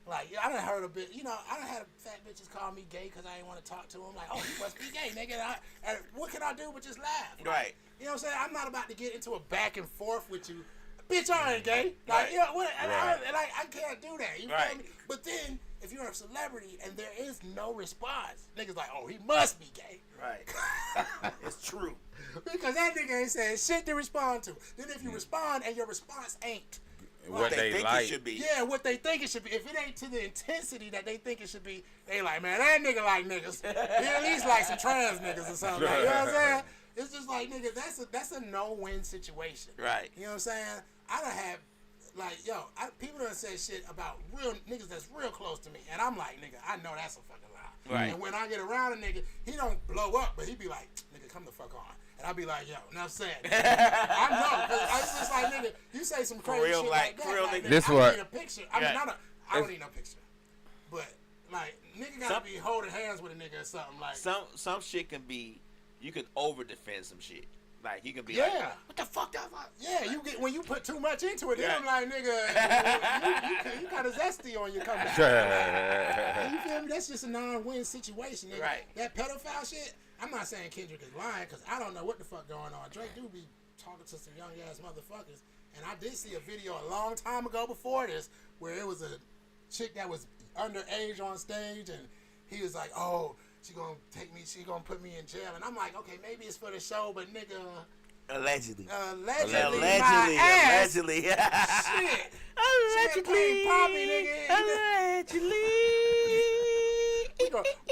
like, I done heard a bit, you know, I done had fat bitches call me gay because I didn't want to talk to them. Like, oh, you must be gay, nigga. And what can I do but just laugh? Like, Right. You know what I'm saying? I'm not about to get into a back and forth with you. Bitch, I ain't gay. Like, you know, I can't do that. You feel me? But then, if you're a celebrity and there is no response, niggas like, oh, he must be gay. Right. It's true. Because that nigga ain't saying shit to respond to. Then if you respond and your response ain't what they think like. it should be. yeah, what they think it should be. If it ain't to the intensity that they think it should be, they like, man, that nigga like niggas. He at least like some trans niggas or something. Like, you know what I'm saying? It's just like, nigga, that's a no-win situation. Right. You know what I'm saying? I done have, like, people done say shit about real niggas that's real close to me. And I'm like, nigga, I know that's a fucking lie. Right. And when I get around a nigga, he don't blow up, but he be like, nigga, come the fuck on. And I be like, yo, enough said. I know, because I was just like, nigga, you say some crazy real, shit like, like that. for real, like, nigga. This I what- need a picture. I mean, Yeah. I don't need no picture. But, like, nigga gotta be holding hands with a nigga or something. Like, Some shit can be, you can over defend some shit. Like you can be yeah. like, what the fuck that fuck? Yeah, you get when you put too much into it, then Yeah. I'm like, nigga, you got a zesty on your conversation. You feel me? That's just a non-win situation, nigga. Right. That pedophile shit, I'm not saying Kendrick is lying, because I don't know what the fuck going on. Drake do be talking to some young-ass motherfuckers, and I did see a video a long time ago before this, where it was a chick that was underage on stage, and he was like, oh, she gonna take me, she gonna put me in jail. And I'm like, okay, maybe it's for the show, but nigga, Allegedly. allegedly, my ass, Allegedly. shit. Champagne poppy, nigga.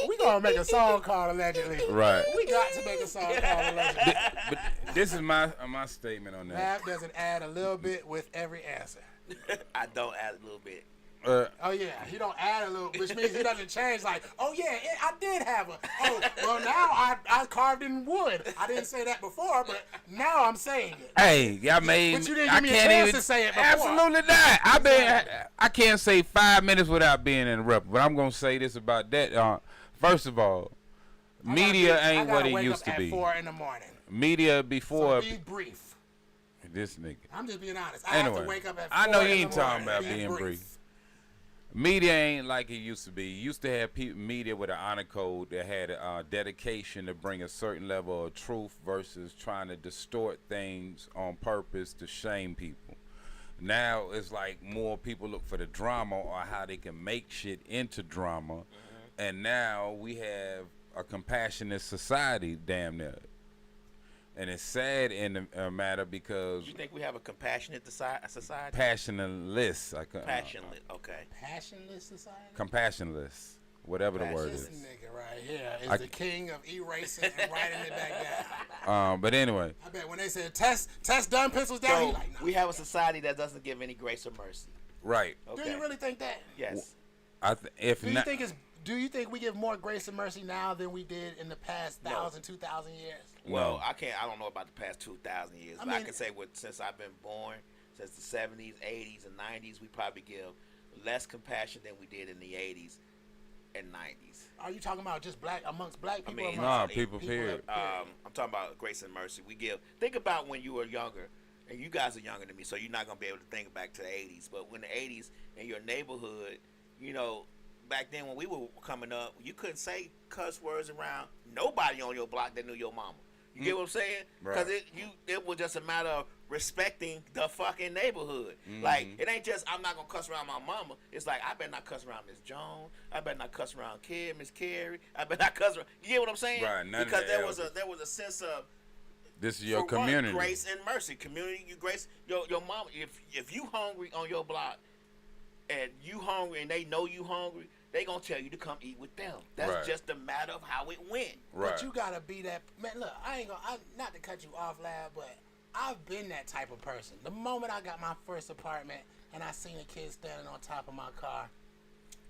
We gonna make a song called Allegedly. Right. We got to make a song called Allegedly. But this is my statement on that. Lab doesn't add a little bit with every answer. I don't add a little bit. Oh yeah, he don't add a little, which means he doesn't change. Like, oh yeah, I did have a. Oh well, now I carved in wood. I didn't say that before, but now I'm saying it. Hey, y'all made. But you didn't I give me a can't chance even to say it before. Absolutely not. I can't say 5 minutes without being interrupted. But I'm gonna say this about that. First of all, media ain't what it used to be. At 4 in the morning. Media before. So be brief. This nigga. I'm just being honest. I have Anyway, to wake up at 4 I know you in the ain't talking morning. about Be being brief. Media ain't like it used to be. You used to have media with an honor code that had a dedication to bring a certain level of truth versus trying to distort things on purpose to shame people. Now it's like more people look for the drama or how they can make shit into drama. And now we have a compassionate society, damn near. And it's sad in the matter because You think we have a compassionate society? passionless. Passionate. Okay. Passionless society. Compassionless. whatever the word This is. nigga right here is the king of erasing and writing it back down. But anyway, I bet when they said test done, pencils down, So he like, nah. we have a society that doesn't give any grace or mercy. right. Okay. Do you really think that? Yes. If Do you not, think do you think we give more grace and mercy now than we did in the past 1,000, 2,000 years? Well, I don't know about the past 2,000 years, but I mean- can say since I've been born, since the 70s, 80s, and 90s, we probably give less compassion than we did in the 80s and 90s. Are you talking about just amongst black people? I mean, amongst people, period. I'm talking about grace and mercy. Think about when you were younger, and you guys are younger than me, so you're not going to be able to think back to the 80s. But when the 80s in your neighborhood, back then when we were coming up, you couldn't say cuss words around nobody on your block that knew your mama. You get what I'm saying? Because it was just a matter of respecting the fucking neighborhood. Like, it ain't just, I'm not going to cuss around my mama. It's like, I better not cuss around Miss Jones. I better not cuss around Miss Carrie. I better not cuss around. You get what I'm saying? Right, none of because the there was a sense of, this is your for one, community. grace and mercy. Community, you grace your mama. If you hungry on your block and you hungry and they know you hungry, they gonna tell you to come eat with them. That's just a matter of how it went. Right. But you gotta be that man. Look, not to cut you off, lad, but I've been that type of person. The moment I got my first apartment and I seen a kid standing on top of my car,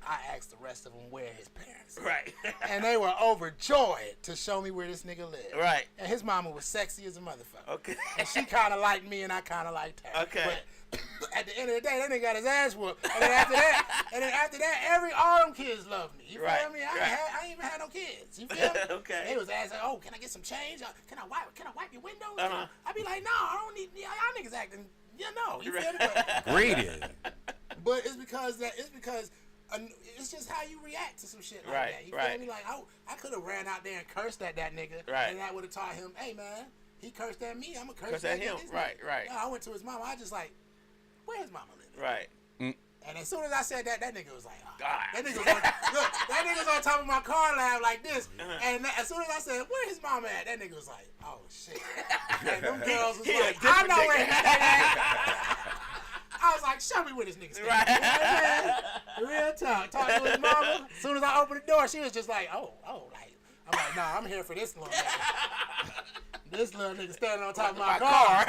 I asked the rest of them where his parents. Right. And they were overjoyed to show me where this nigga lived. Right. And his mama was sexy as a motherfucker. Okay. And she kind of liked me, and I kind of liked her. Okay. But at the end of the day, that nigga got his ass whooped. And then after that, all them kids loved me. You feel Right, me? right. I ain't even had no kids. You feel me? Okay. They was asking, oh, can I get some change? Can I wipe your windows? Uh-huh. I be like, no, I don't need. Y'all niggas acting. You know. You feel me? But, Greedy. but it's because it's just how you react to some shit like Right, that. You right. feel me? Like, I could have ran out there and cursed at that nigga, Right. and that would have taught him, hey man, he cursed at me, I'm gonna curse at at him. this Right, nigga. right. No, I went to his mama. I just like, where his mama living? Right. And as soon as I said that nigga was like, oh. God. That nigga was that nigga was on top of my car lab like this. And as soon as I said, where his mama at? That nigga was like, oh shit. And them girls was He a like, I different know nigga. where his nigga at. I was like, show me where this nigga stay. Right. You know what I'm saying? Real talk. Talk to his mama. As soon as I opened the door, she was just like, oh, like, I'm like, nah, I'm here for this little nigga. This little nigga standing on top of my car.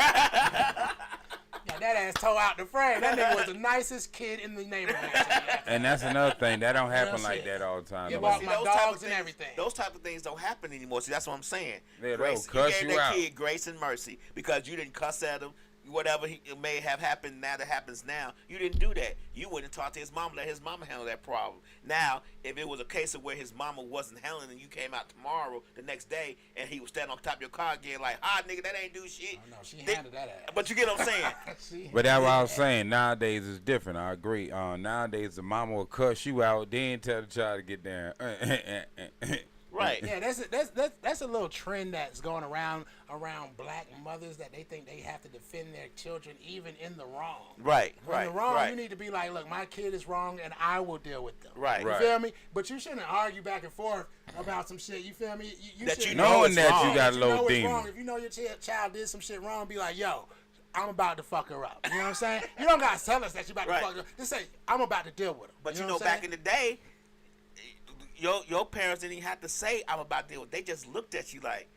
Yeah, that ass tore out the frame. That nigga was the nicest kid in the neighborhood. And that's another thing. That don't happen Real like shit. that all the time. You though. walk See, my those type dogs of and things- everything. Those type of things don't happen anymore. See, that's what I'm saying. Yeah, Grace, they'll cuss you you gave that out. kid grace and mercy because you didn't cuss at him. Whatever it may have happened now that happens now, you didn't do that. You wouldn't talk to his mama, let his mama handle that problem. Now, if it was a case of where his mama wasn't handling and you came out tomorrow, the next day, and he was standing on top of your car again like, nigga, that ain't do shit. Oh, no, she handled that ass. But you get what I'm saying? But that's what I was saying. Nowadays it's different. I agree. Nowadays the mama will cuss you out, then tell the child to get down. Right. Yeah, that's a little trend that's going around black mothers that they think they have to defend their children even in the wrong. Right, When right, the wrong, right. you need to be like, look, my kid is wrong and I will deal with them. Right. You Right. feel me? But you shouldn't argue back and forth about some shit. You feel me? That should you know know Knowing it's that wrong. you got a you little know it's demon. wrong. If you know your child did some shit wrong, be like, yo, I'm about to fuck her up. You know what I'm saying? You don't gotta tell us that you about Right. to fuck her up. Just say, I'm about to deal with her. But you what know, I'm back saying? in the day, your parents didn't even have to say, I'm about to deal with it. They just looked at you like.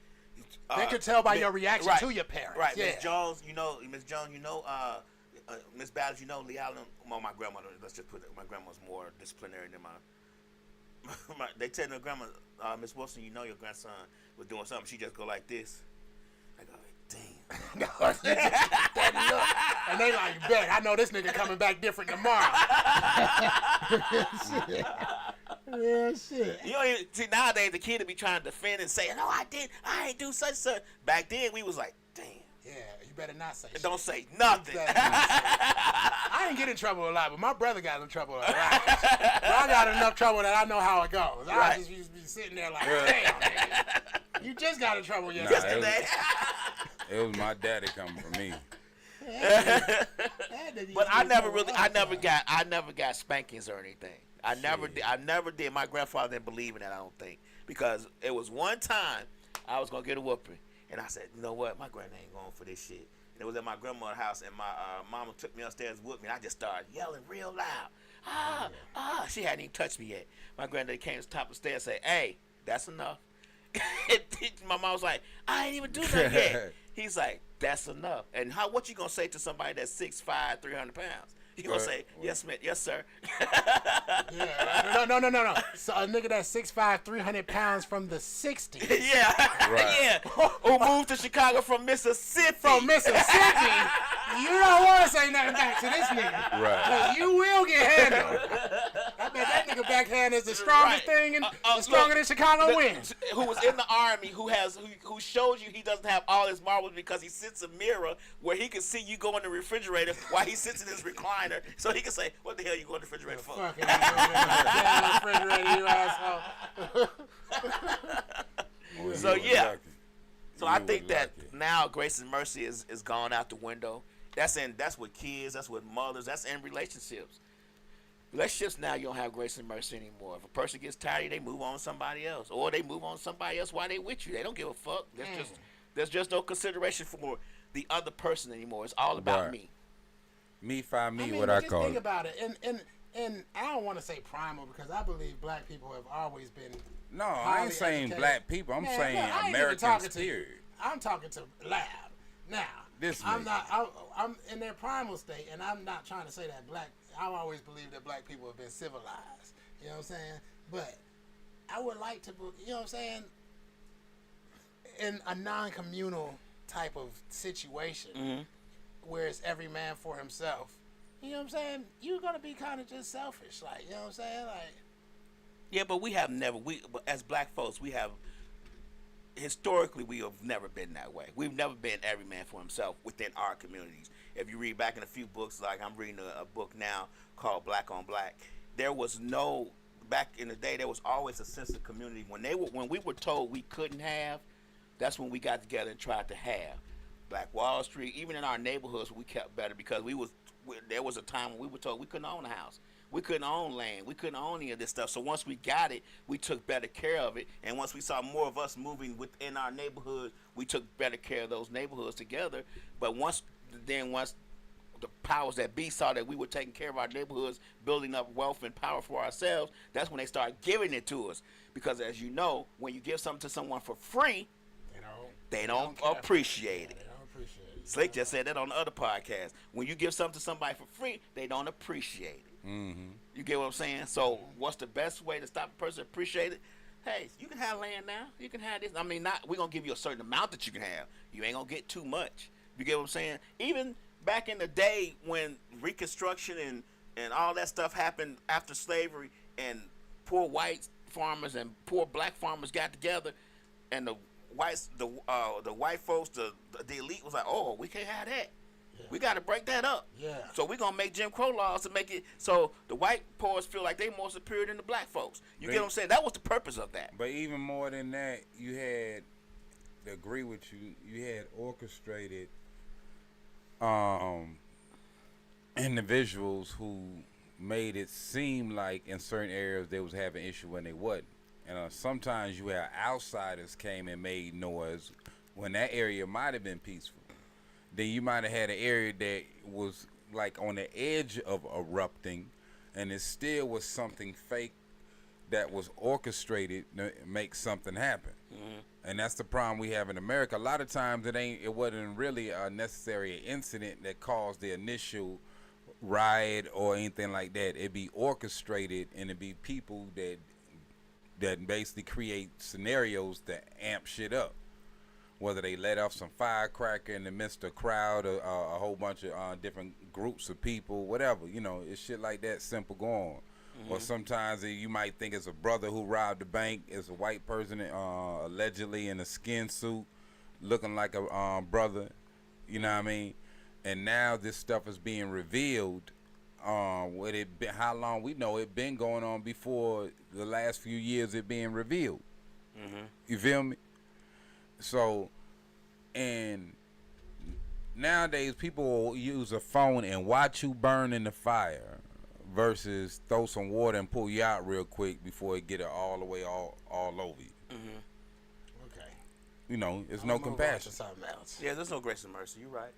They could tell by your reaction right, to your parents. Right. Yeah. Miss Jones, Miss Bowers, Lee Allen, well, my grandmother, let's just put it, my grandma's more disciplinary than my they tell their grandma, Miss Wilson, your grandson was doing something. She just go like this. I go, damn. That look. And they like, bet, I know this nigga coming back different tomorrow. Shit. Yeah, shit. You don't even see nowadays the kid will be trying to defend and say, no, I ain't do such and such. Back then we was like, damn. Yeah, you better not say shit. Don't say nothing. You better not say it. I didn't get in trouble a lot, but my brother got in trouble a lot. But I got enough trouble that I know how it goes. Right. I just used to be sitting there like, damn, nigga. You just got in trouble yesterday. Yesterday. It was my daddy coming for me. That nigga used But to I be never in trouble really, all the I never got spankings or anything. I never did. My grandfather didn't believe in that, I don't think. Because it was one time I was going to get a whooping. And I said, you know what? My granny ain't going for this shit. And it was at my grandmother's house. And my mama took me upstairs with me. And I just started yelling real loud. She hadn't even touched me yet. My granddaddy came to the top of the stairs and said, hey, that's enough. My mom was like, I ain't even do that yet. He's like, that's enough. And what you gonna say to somebody that's 6'5", 300 pounds? You gonna say, yes, man, yes, sir. Yeah, no. So a nigga that's 6'5", 300 pounds from the 60s. Yeah. Who moved to Chicago from Mississippi. You don't want to say nothing back to this nigga. Right. Because you will get handled. I bet that nigga backhand is the strongest thing, and stronger than Chicago wins. Who was in the army, who shows you he doesn't have all his marbles because he sits a mirror where he can see you go in the refrigerator while he sits in his recliner, so he can say, "What the hell you going to the refrigerator for?" Fucking refrigerator, you asshole. So yeah. So I think that now grace and mercy is gone out the window. That's with kids, that's with mothers, that's in relationships. Relationships now, you don't have grace and mercy anymore. If a person gets tired, they move on to somebody else, or they move on to somebody else while they with you. They don't give a fuck. There's just no consideration for the other person anymore. It's all about me. Me find me, I mean, what I just call think it. about it, and I don't want to say primal because I believe black people have always been. No, I ain't saying educated. black people. I'm saying look, I ain't even Americans, talking period. I'm talking to Lab. Now, I'm in their primal state, and I'm not trying to say that black. I always believe that black people have been civilized. You know what I'm saying? But I would like to, you know what I'm saying, in a non-communal type of situation where it's every man for himself. You know what I'm saying? You're gonna be kind of just selfish, like, you know what I'm saying, like. Yeah, but but as black folks, historically, we have never been that way. We've never been every man for himself within our communities. If you read back in a few books, like I'm reading a book now called Black on Black, back in the day, there was always a sense of community. When we were told we couldn't have, that's when we got together and tried to have. Black Wall Street, even in our neighborhoods, we kept better because there was a time when we were told we couldn't own a house. We couldn't own land. We couldn't own any of this stuff. So once we got it, we took better care of it. And once we saw more of us moving within our neighborhoods, we took better care of those neighborhoods together. But once the powers that be saw that we were taking care of our neighborhoods, building up wealth and power for ourselves, that's when they started giving it to us. Because as you know, when you give something to someone for free, they don't appreciate it. Slick just said that on the other podcast. When you give something to somebody for free, they don't appreciate it. Mm-hmm. You get what I'm saying? So what's the best way to stop a person appreciate it? Hey, you can have land now. You can have this. I mean, we're going to give you a certain amount that you can have. You ain't going to get too much. You get what I'm saying? Even back in the day when Reconstruction and all that stuff happened after slavery, and poor white farmers and poor black farmers got together, and the white folks, the elite was like, oh, we can't have that. Yeah. We got to break that up. Yeah. So we're going to make Jim Crow laws to make it so the white poors feel like they more superior than the black folks. You get what I'm saying? That was the purpose of that. But even more than that, you had, to agree with you, you had orchestrated individuals who made it seem like in certain areas they was having issue when they wasn't. And sometimes you had outsiders came and made noise when that area might have been peaceful. Then you might have had an area that was like on the edge of erupting, and it still was something fake that was orchestrated to make something happen. Mm-hmm. And that's the problem we have in America. A lot of times it wasn't really a necessary incident that caused the initial riot or anything like that. It'd be orchestrated, and it'd be people that basically create scenarios that amp shit up. Whether they let off some firecracker in the midst of a crowd, or a whole bunch of different groups of people, whatever, it's shit like that simple going. Mm-hmm. Or sometimes you might think it's a brother who robbed the bank, it's a white person allegedly in a skin suit, looking like a brother, you know what I mean? And now this stuff is being revealed. How long we know it been going on before the last few years it being revealed. Mm-hmm. You feel me? So, and nowadays people will use a phone and watch you burn in the fire versus throw some water and pull you out real quick before it get it all the way all over you. Mm-hmm. Okay. There's no compassion. Something else. Yeah, there's no grace and mercy. You're right.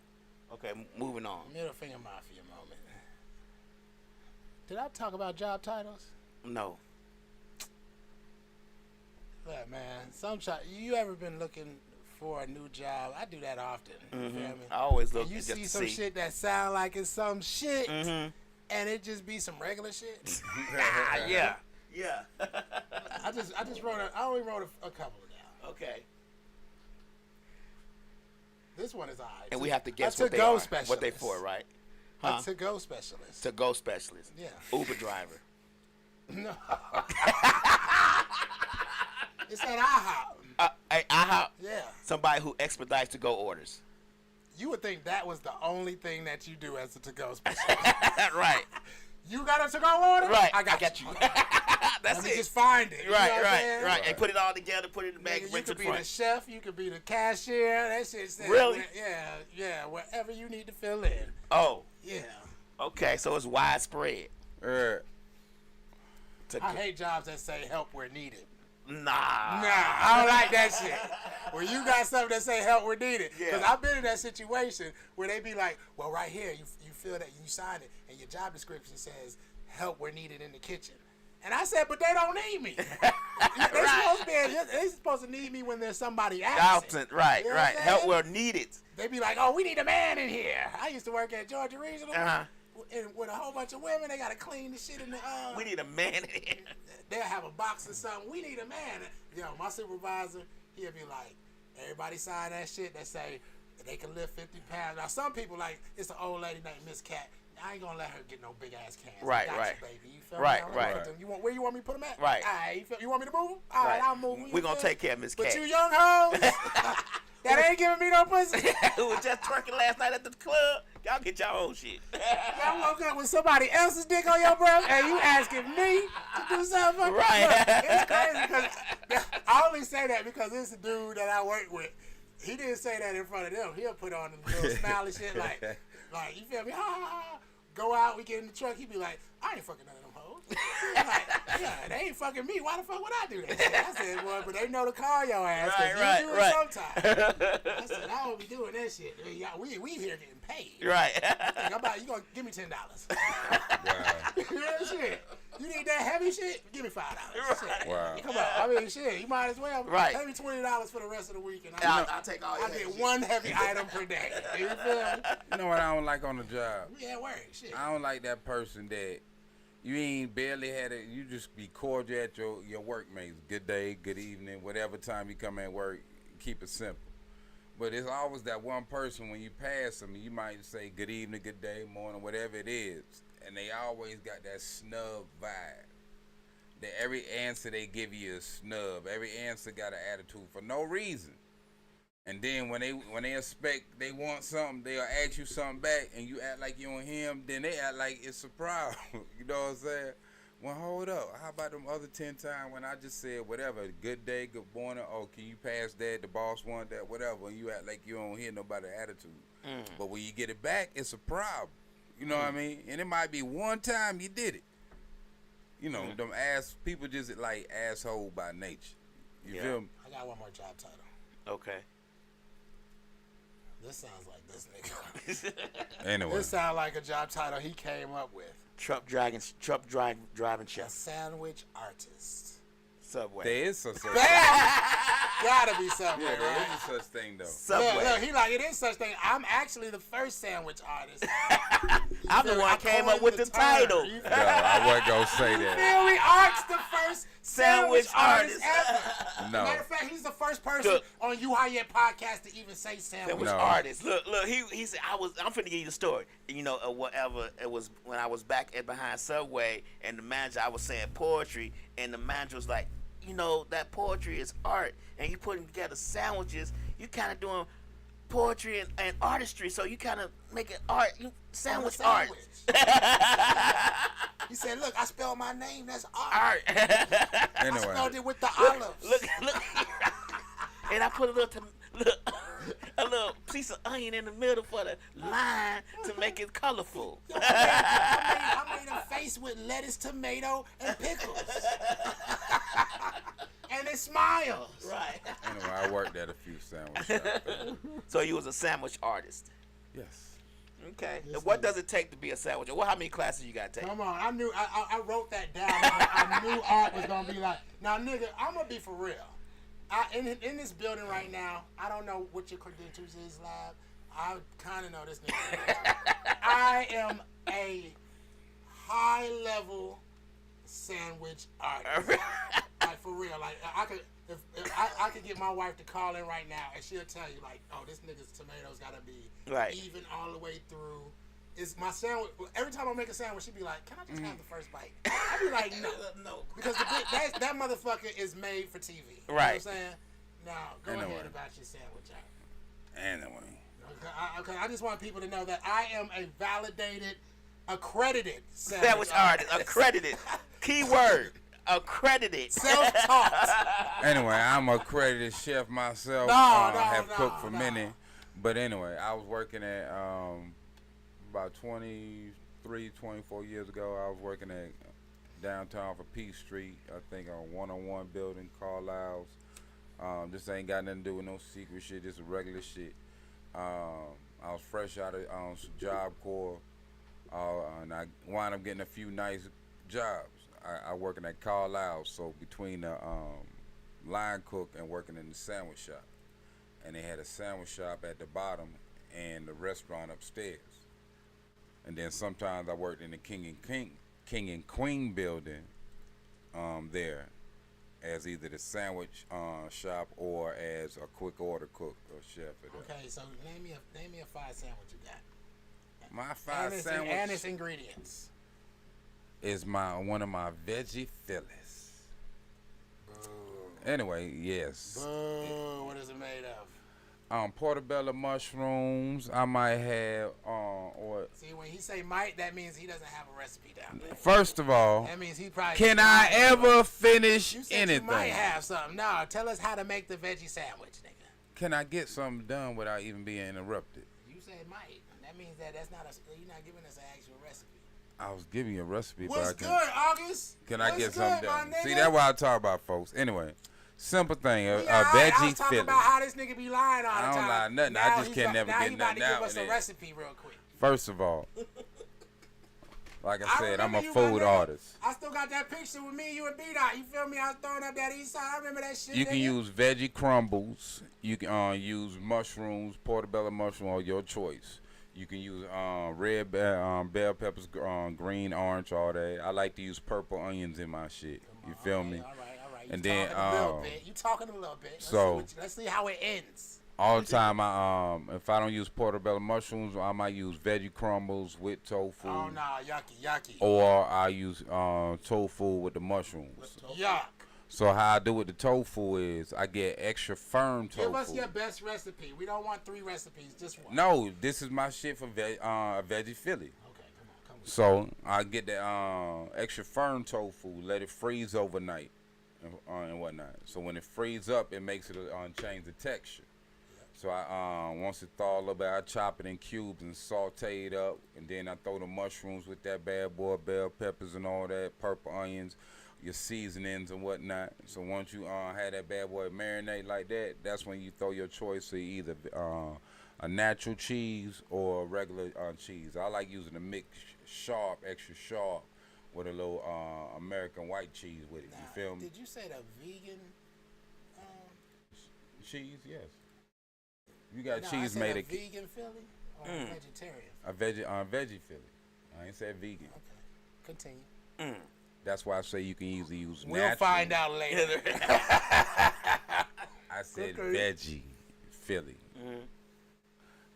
Okay, moving on. Middle finger mafia moment. Did I talk about job titles? No. Look, man, you ever been looking for a new job? I do that often. You feel me? I always look And you just see to some see. shit that sound like it's some shit, and it just be some regular shit. Yeah. Yeah. I only wrote a couple down. Okay. This one is alright. And we have to guess a what they to-go are. specialist. What they for, right? Huh? A to-go specialist. To-go specialist. Yeah. Uber driver. No. It's at IHOP. Hey, IHOP. Yeah. Somebody who expedites to-go orders. You would think that was the only thing that you do as a to-go specialist. Right. You got a to-go order? Right. I got you. That's Let me it. just find it. You know what I'm saying? Right. And put it all together, put it in the bag, Nigga, you bring it to could the be the front. chef, you could be the cashier. That shit says Really? Yeah, wherever you need to fill in. Oh. Yeah. Okay, so it's widespread. I hate jobs that say help where needed. Nah. I don't like that shit. When you got something that say help where needed. Because Yeah. I've been in that situation where they be like, well, right here, you feel that, you sign it, and your job description says help where needed in the kitchen. And I said, but they don't need me. They supposed to need me when there's somebody absent. Right. You know what I'm Help saying? where needed. They be like, oh, we need a man in here. I used to work at Georgia Regional. And with a whole bunch of women, they got to clean the shit in the... We need a man in here. They'll have a box or something. We need a man. Yo, my supervisor, he'll be like, everybody sign that shit that say they can lift 50 pounds. Now, some people, like, it's an old lady named Miss Cat. I ain't gonna let her get no big ass cans. Right, I got right. You, baby. You feel Right, me? right. Where you want me to put them at? Right. All right. You want me to move them? All right, I'll move them. We're going to take care of Miss But Cat. you young hoes that ain't giving me no pussy. Who was just twerking last night at the club, y'all get your own shit. Y'all woke up with somebody else's dick on your breath and you asking me to do something? For me? Right. Look, it's crazy because I only say that because it's a dude that I work with. He didn't say that in front of them. He'll put on the little smiley shit like, you feel me? Ha, ha, ha. Go out, we get in the truck. He be like, I ain't fucking none of them hoes. I'm like, yeah, they ain't fucking me. Why the fuck would I do that shit? I said, well, but they know to call your ass. Right, you do right. it sometimes. I said, I don't be doing that shit. We here getting paid. Right. You gonna give me $10. You know that shit. You need that heavy shit? Give me $5. Shit. Wow. Come on. I mean, shit. You might as well. Right. Pay me $20 for the rest of the week, and I'll take all your I heavy get shit. one heavy item per day. You feel me? You know what I don't like on the job? Yeah, work. Shit. I don't like that person that you ain't barely had it. You just be cordial at your workmates. Good day, good evening, whatever time you come at work. Keep it simple. But it's always that one person when you pass them, you might say good evening, good day, morning, whatever it is, and they always got that snub vibe. That every answer they give you is snub. Every answer got an attitude for no reason. And then when they expect they want something, they'll ask you something back, and you act like you don't hear them. Then they act like it's a problem. You know what I'm saying? Well, hold up. How about them other 10 times when I just said whatever, good day, good morning, oh, can you pass that? The boss want that, whatever. And you act like you don't hear nobody's attitude. But when you get it back, it's a problem. You know what I mean? And it might be one time you did it. You know, them people just like asshole by nature. You feel me? I got one more job title. Okay. This sounds like this nigga. Anyway. This sounds like a job title he came up with. Truck driving A chef. sandwich artist. Subway. There is such a Gotta be something, yeah, man. there is such thing though. Subway. Look, he like, it is such thing. I'm actually the first sandwich artist. I'm the one I came coined up with the term. title. You No, I wasn't gonna say that. feel me? Art's the first sandwich artist ever. No. Matter of fact, he's the first person Look. on You High Yet podcast to even say sandwich. Sandwich No. artist. Look, he said I'm finna give you the story. You know, whatever it was when I was back at behind Subway and the manager, I was saying poetry, and the manager was like, you know, that poetry is art, and you putting together sandwiches, you kind of doing poetry and artistry, so you kind of make it art, sandwich art. He said, look, I spelled my name, that's art. Art. I Anyway. spelled it with the olives. Look. And I put a little piece of onion in the middle for the line to make it colorful. I made a face with lettuce, tomato, and pickles. And it smiles. Right. Anyway, I worked at a few sandwich shops. So you was a sandwich artist. Yes. Okay. This And what nigga. does it take to be a sandwich? Or how many classes you got to take? Come on, I wrote that down. I knew Art was gonna be like, now, nigga, I'm gonna be for real. In this building right now, I don't know what your credentials is, Lab. I kind of know this nigga. I am a high-level sandwich artist. Like, for real. Like, I could, if I could get my wife to call in right now, and she'll tell you, like, oh, this nigga's tomatoes gotta be Right. even all the way through. It's my sandwich. Every time I make a sandwich, she'd be like, "Can I just have the first bite?" I'd be like, "No, no," because that motherfucker is made for TV. You know what I'm Right. saying? Now, go Anyway. ahead about your sandwich art. Anyway. Okay, I just want people to know that I am a validated, accredited Sandwich artist. Accredited. Keyword. Accredited. self-taught. Anyway, I'm a accredited chef myself. No, have no, cooked for no. many. But anyway, I was working at about 23, 24 years ago. I was working at downtown for Peace Street. I think a one-on-one building, Carlisle's. This ain't got nothing to do with no secret shit. This is regular shit. I was fresh out of Job Corps, and I wound up getting a few nice jobs. I working at Carlisle, so between the line cook and working in the sandwich shop, and they had a sandwich shop at the bottom and the restaurant upstairs. And then sometimes I worked in the King and Queen building there as either the sandwich shop or as a quick order cook or chef. Okay, so name me a fried sandwich you got. My fried And sandwich its ingredients. is one of my veggie Phillies. Anyway, yes. Boo, what is it made of? Portobello mushrooms. I might have or See, when he say might, that means he doesn't have a recipe down there. first of all, That means he probably. can I ever finish You said anything? you might have something. No, tell us how to make the veggie sandwich, nigga. Can I get something done without even being interrupted? You said might. That means that's not you're not giving us an actual recipe. I was giving you a recipe, What's but I good, August? can I What's get something good, my done? nigga? See, that's what I talk about, folks. Anyway, simple thing, a We all right. I veggie was talking Philly. about how this nigga be lying all the I time. don't lie nothing. I Now just he's can't about- never now get he about to nothing give out us a and recipe real quick. First of all, like I said, I'm remember a you, my food nigga. artist. I still got that picture with me, you, and B-Dot. You feel me? I was throwing up that east side. I remember that shit. You can nigga. use veggie crumbles. You can use mushrooms, portobello mushroom, or your choice. You can use red bell peppers, green, orange, all that. I like to use purple onions in my shit. You feel me? All right. You And then, talking a little bit. You talking a little bit. so- Let's see how it ends. All the time, if I don't use portobello mushrooms, I might use veggie crumbles with tofu, Oh, nah. Yucky. or I use tofu with the mushrooms. Yuck. So how I do with the tofu is I get extra firm tofu. Give us your best recipe. We don't want 3 recipes, just one. No, this is my shit for a veggie Philly. Okay, come on. So I get the extra firm tofu, let it freeze overnight, and whatnot. So when it freezes up, it makes it change the texture. So I once it thaw a little bit, I chop it in cubes and saute it up, and then I throw the mushrooms with that bad boy, bell peppers and all that, purple onions, your seasonings and whatnot. So once you have that bad boy marinate like that, that's when you throw your choice of either a natural cheese or a regular cheese. I like using a mixed extra sharp, with a little American white cheese with it. You feel me? Did you say the vegan? Cheese, yes. You got No, I cheese said made a of vegan Philly or a vegetarian? a veggie Philly. I ain't said vegan. Okay, continue. That's why I say you can easily use We'll natural. find out later. I said Okay. veggie Philly.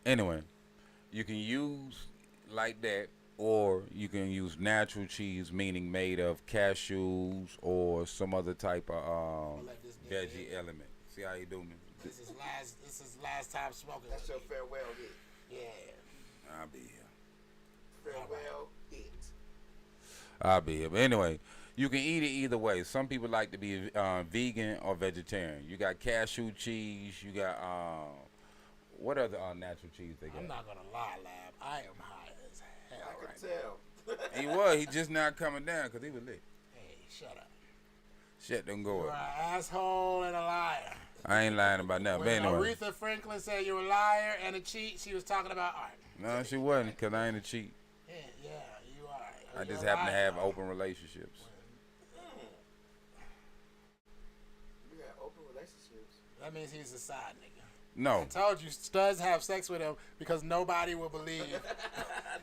Anyway, you can use like that, or you can use natural cheese, meaning made of cashews or some other type of let this nigga veggie element. See how you do me? This is last time smoking. That's with your you. farewell hit. Yeah. I'll be here. Farewell hit. I'll be here. But anyway, you can eat it either way. Some people like to be vegan or vegetarian. You got cashew cheese. You got what other natural cheese they got? I'm not gonna lie, Lab. I am high as hell I right can now. tell. He was. He just not coming down because he was lit. Hey, shut up. Shit don't You're go an up. asshole and a liar. I ain't lying about nothing. But When anyway, Aretha Franklin said you're a liar and a cheat, she was talking about art. No, she wasn't, because I ain't a cheat. Yeah, you are. I just happen to have open relationships. You got open relationships. That means he's a side nigga. No. I told you, studs have sex with him because nobody will believe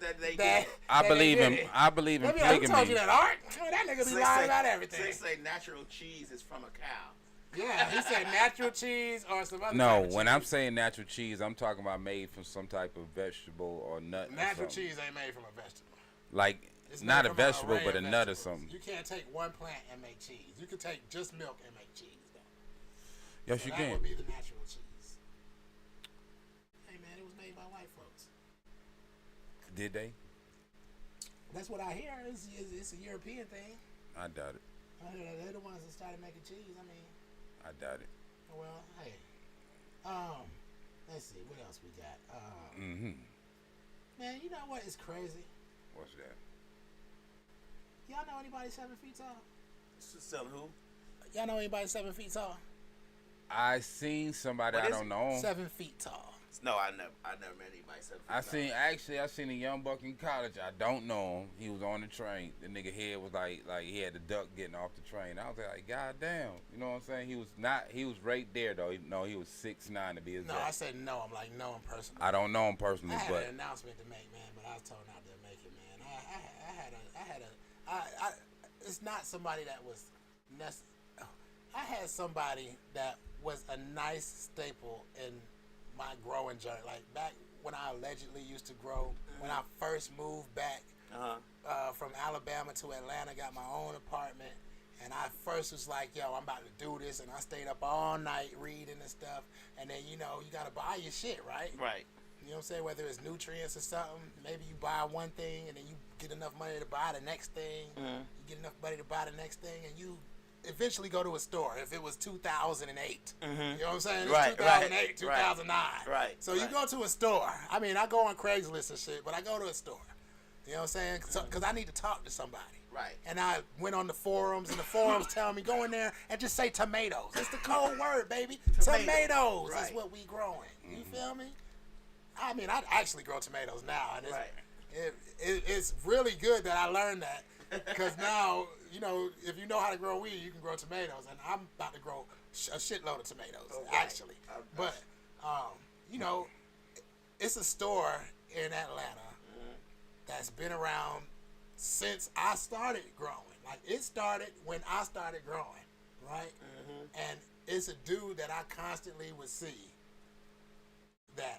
that they that. I that believe they him. did it. I believe in Who told you polygamy. that, Art? That nigga be lying about everything. They say natural cheese is from a cow. Yeah, he said natural cheese or some other No, type of when cheese. I'm saying natural cheese, I'm talking about made from some type of vegetable or nut. or Natural something. cheese ain't made from a vegetable. Like, It's not made a from vegetable, array but a of nut or vegetables. something. You can't take one plant and make cheese. You can take just milk and make cheese, though. Yes, So you that can. would be the natural cheese. Hey, man, it was made by white folks. Did they? That's what I hear. It's a European thing. I doubt it. They're the ones that started making cheese. I mean, I doubt it. well, hey. Let's see. What else we got? Man, you know what is crazy? What's that? Y'all know anybody 7 feet tall? Selling who? Y'all know anybody 7 feet tall? I seen somebody What I is don't it? know. 7 feet tall. No, I never met anybody 7 feet. I seen a young buck in college. I don't know him. He was on the train. The nigga head was like he had the duck getting off the train. I was like, God damn. You know what I'm saying? He was right there though. He was 6'9" to be exact. No, I said no. I'm like, no, him personally. I don't know him personally, I had but an announcement to make, man, but I was told not to make it, man. It's not somebody that was I had somebody that was a nice staple in my growing journey. Like back when I allegedly used to grow, when I first moved back from Alabama to Atlanta, got my own apartment, and I first was like, yo, I'm about to do this, and I stayed up all night reading and stuff, and then, you know, you got to buy your shit, right? Right. You know what I'm saying? Whether it's nutrients or something, maybe you buy one thing and then you get enough money to buy the next thing. You get enough money to buy the next thing, and you eventually go to a store. If it was 2008, you know what I'm saying? It's Right, 2008, 2009. Right. So you go to a store. I mean, I go on Craigslist and shit, but I go to a store. You know what I'm saying? Because I need to talk to somebody. Right. And I went on the forums, and the forums tell me, go in there and just say tomatoes. It's the code word, baby. Tomatoes is Right. what we growing. You feel me? I mean, I actually grow tomatoes now, and it's really good that I learned that, because now, you know, if you know how to grow weed, you can grow tomatoes, and I'm about to grow a shitload of tomatoes, actually. But, you know, it's a store in Atlanta that's been around since I started growing. Like, it started when I started growing, right? And it's a dude that I constantly would see that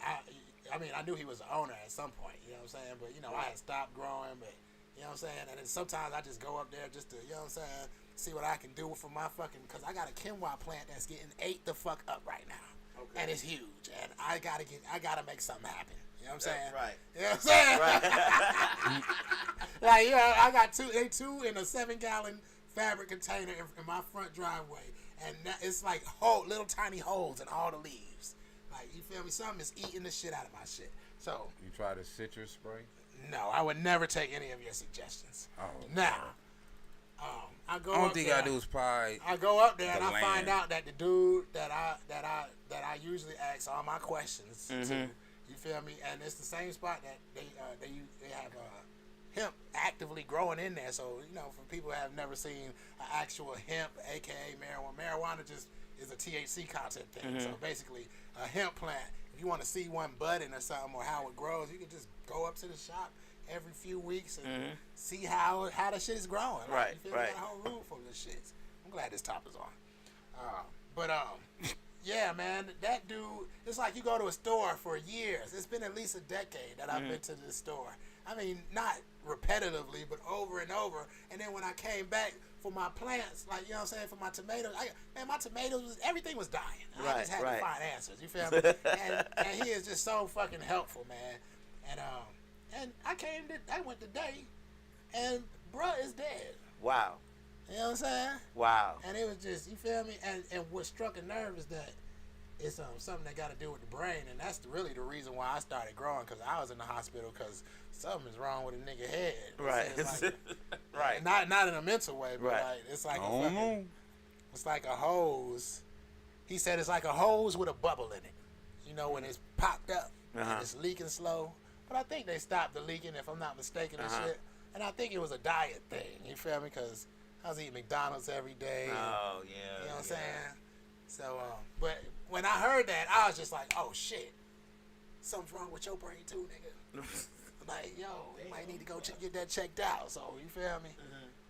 I mean, I knew he was the owner at some point, you know what I'm saying? But, you know, I had stopped growing, but, you know what I'm saying? And then sometimes I just go up there just to, you know what I'm saying, see what I can do for my fucking, because I got a quinoa plant that's getting ate the fuck up right now. Okay. And it's huge. And I gotta make something happen. You know what I'm saying? Right. You know what I'm saying? Right. Like, yeah, I got two in a 7-gallon fabric container in my front driveway. And it's like little tiny holes in all the leaves. Like, you feel me? Something is eating the shit out of my shit. So you try the citrus spray? no, I would never take any of your suggestions. Oh. Now, I go Only up thing there. I do is probably I go up there and the I find land. out that the dude that I usually ask all my questions to, you feel me? And it's the same spot that they have hemp actively growing in there. So, you know, for people who have never seen an actual hemp, aka marijuana just is a THC content thing. So basically, a hemp plant, if you want to see one budding or something or how it grows, you can just go up to the shop every few weeks and see how the shit is growing. Like, Right, you feel me? right. Got a whole room full of this shit. I'm glad this top is on. Yeah, man, that dude, it's like you go to a store for years. It's been at least a decade that I've been to this store. I mean, not repetitively, but over and over. And then when I came back for my plants, like, you know what I'm saying, for my tomatoes, my tomatoes, everything was dying. I just had to find answers, you feel me? and he is just so fucking helpful, man. And I went today, and bruh is dead. Wow. You know what I'm saying? Wow. And it was just, you feel me? And what struck a nerve is that it's something that got to do with the brain, and that's really the reason why I started growing, because I was in the hospital because something is wrong with a nigga head. Right. It's like, Right. Not in a mental way, but Right. like it's like I don't know. it's like a hose. He said it's like a hose with a bubble in it. You know, when it's popped up and it's leaking slow. but I think they stopped the leaking, if I'm not mistaken, and shit. And I think it was a diet thing. You feel me? Because I was eating McDonald's every day. Oh yeah. You know what I'm saying? So, but when I heard that, I was just like, oh shit, something's wrong with your brain too, nigga. Like, yo, you might need to go get that checked out. So, you feel me?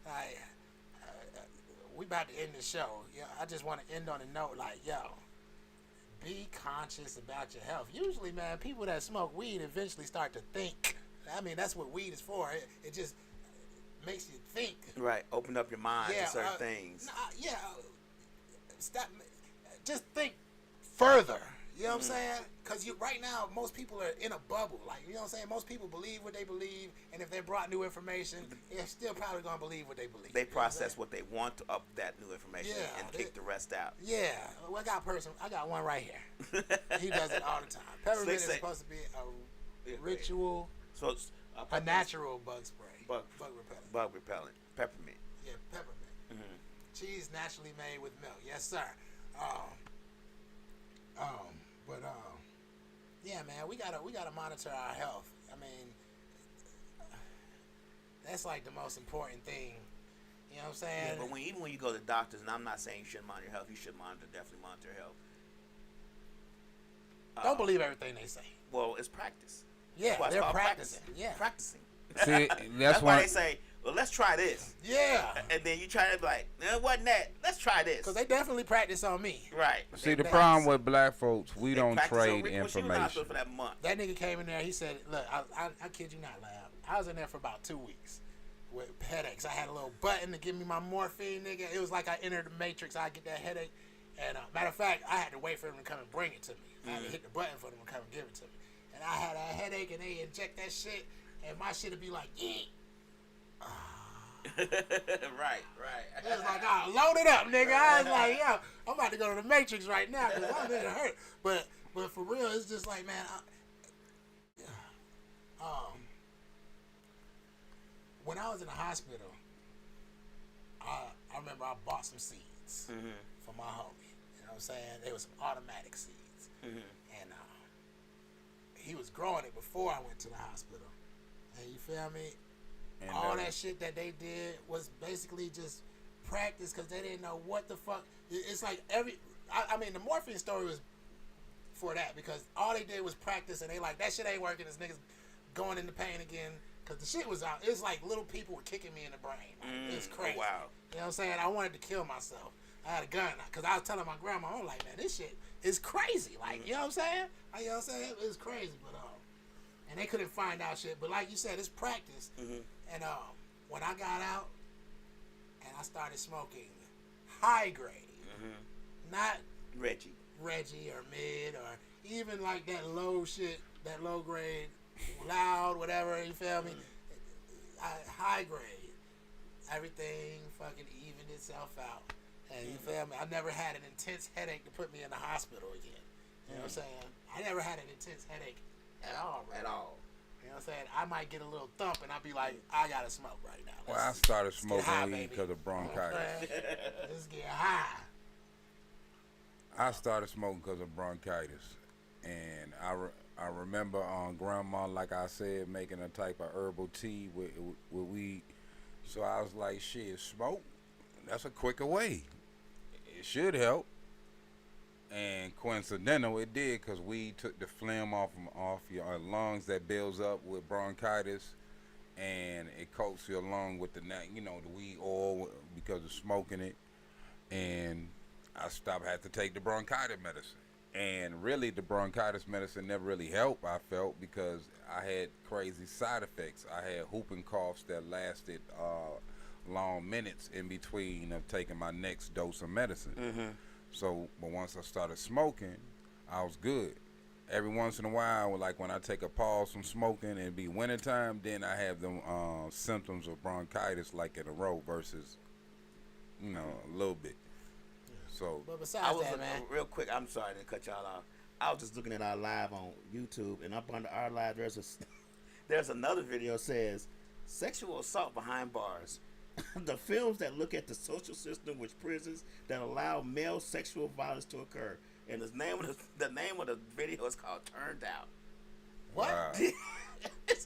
Like, we about to end the show. Yeah, I just want to end on a note like, yo, be conscious about your health. Usually, man, people that smoke weed eventually start to think. I mean, that's what weed is for. It just makes you think. Right. Open up your mind to certain things. Stop. Just think further. You know what I'm saying? Because right now, most people are in a bubble. Like, you know what I'm saying? Most people believe what they believe, and if they brought new information, they're still probably going to believe what they believe. They process what they want of that new information and kick the rest out. Yeah. Well, I got one right here. He does it all the time. Peppermint is supposed to be a ritual, so it's a natural bug spray. Bug repellent. Bug repellent. Peppermint. Yeah, peppermint. Cheese naturally made with milk. Yes, sir. Yeah, man, we gotta monitor our health. I mean, that's like the most important thing. You know what I'm saying? Yeah, but even when you go to doctors, and I'm not saying you shouldn't monitor your health, you should definitely monitor your health. Don't believe everything they say. Well, it's practice. Yeah, they're practicing. Yeah, practicing. See, that's why they say, well, let's try this. Yeah. And then you try to be like, no, it wasn't that. Let's try this. Because they definitely practice on me. Right. See, the problem with black folks, we don't trade information. For that month. That nigga came in there, he said, look, I kid you not, Lab. I was in there for about 2 weeks with headaches. I had a little button to give me my morphine, nigga. It was like I entered the Matrix. I get that headache. And matter of fact, I had to wait for them to come and bring it to me. I had to hit the button for them to come and give it to me. And I had a headache, and they inject that shit, and my shit would be like, right. It was like, load it up, nigga. I was like, yo, I'm about to go to the Matrix right now because I'm in a hurt. But for real, it's just like, man, when I was in the hospital, I remember I bought some seeds for my homie. You know what I'm saying? They were some automatic seeds. And he was growing it before I went to the hospital. And you feel me? And all that shit that they did was basically just practice because they didn't know what the fuck. It's like I mean, the morphine story was for that because all they did was practice and they like, that shit ain't working. This nigga's going into pain again because the shit was out. It was like little people were kicking me in the brain. Like, it's crazy. Wow. You know what I'm saying? I wanted to kill myself. I had a gun because I was telling my grandma, I'm like, man, this shit is crazy. Like, you know what I'm saying? You know what I'm saying? It was crazy, but and they couldn't find out shit. But like you said, it's practice. And when I got out and I started smoking high grade, not Reggie or mid or even like that low shit, that low grade, loud, whatever, you feel me? High grade, everything fucking evened itself out. And you feel me? I never had an intense headache to put me in the hospital again. You know what I'm saying? I never had an intense headache at all, bro. At all. You know what I'm saying? I might get a little thump and I'll be like, I gotta smoke right now. Well, I started smoking weed because of bronchitis. Let's get high. I started smoking because of bronchitis. And I remember grandma, like I said, making a type of herbal tea with weed. So I was like, shit, smoke? That's a quicker way. It should help. And coincidental, it did because weed took the phlegm off your lungs that builds up with bronchitis, and it coats your lung with the weed oil because of smoking it. And I had to take the bronchitis medicine. And really, the bronchitis medicine never really helped, I felt, because I had crazy side effects. I had whooping coughs that lasted long minutes in between of taking my next dose of medicine. So, but once I started smoking, I was good. Every once in a while, like when I take a pause from smoking and it be wintertime, then I have them symptoms of bronchitis like in a row versus, a little bit. So, but besides that, man. Real quick, I'm sorry to cut y'all off. I was just looking at our live on YouTube, and up under our live, there's another video that says, sexual assault behind bars. The films that look at the social system with prisons that allow male sexual violence to occur. And the name of the video is called Turned Out. What? Wow.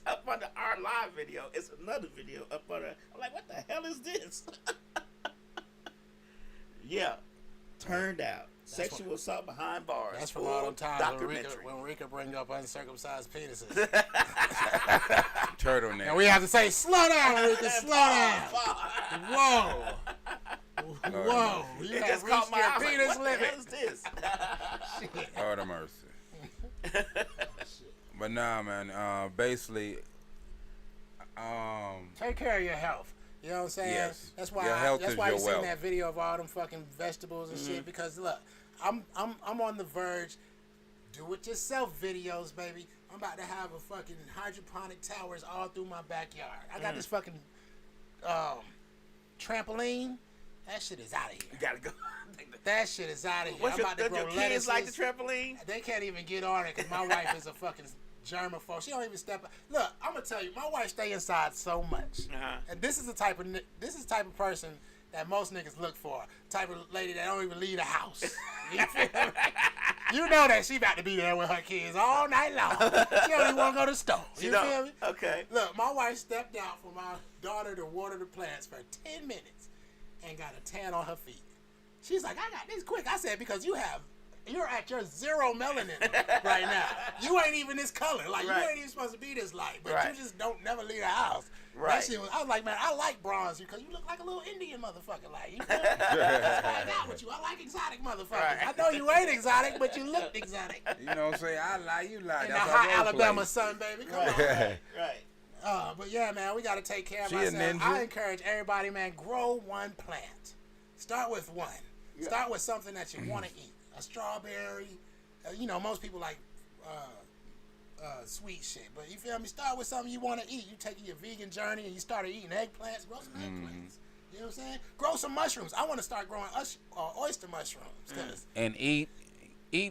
up under our live video, it's another video up under. I'm like, what the hell is this? Yeah, turned out. Sexual assault behind bars. That's from all them times when Rika bring up uncircumcised penises. Turtleneck. And we have to say, slow down, Rika, slow down. Whoa. Whoa. You It have just reached caught my your eye. penis Like, what limit. the hell is this? Lord of mercy. But nah, man. Basically, Take care of your health. You know what I'm saying? Yes. That's why. Your health That's is why your you seen wealth. that video of all them fucking vegetables and shit. Because look, I'm on the verge. Do it yourself videos, baby. I'm about to have a fucking hydroponic towers all through my backyard. I got this fucking trampoline. That shit is out of here. You gotta go. That shit is out of here. What's I'm about to your grow kids lettuces. like the trampoline? They can't even get on it because my wife is a fucking germaphobe. She don't even step up. Look, I'm gonna tell you, my wife stay inside so much, and this is the type of person that most niggas look for. Type of lady that don't even leave the house. You feel me? You know that she about to be there with her kids all night long. She don't even want to go to the store. You feel me? Okay. Look, my wife stepped out for my daughter to water the plants for 10 minutes and got a tan on her feet. She's like, I got this quick. I said, because you're at your 0 melanin right now. You ain't even this color. Like, you ain't even supposed to be this light. But you just don't never leave the house. Right. That shit was, I was like, man, I like bronze because you look like a little Indian motherfucker. Like, you feel me? I got with you. I like exotic motherfuckers. Right. I know you ain't exotic, but you look exotic. you know what I'm saying? I lie, you lie. In the That's hot our role Alabama play. sun, baby. Come on. Right. But yeah, man, we got to take care of She a ourselves. ninja. I encourage everybody, man, grow one plant. Start with one. Start with something that you want to eat. A strawberry. Most people like sweet shit. But you feel me? Start with something you want to eat. You taking your vegan journey and you started eating eggplants. Grow some eggplants. You know what I'm saying? Grow some mushrooms. I want to start growing oyster mushrooms. And eat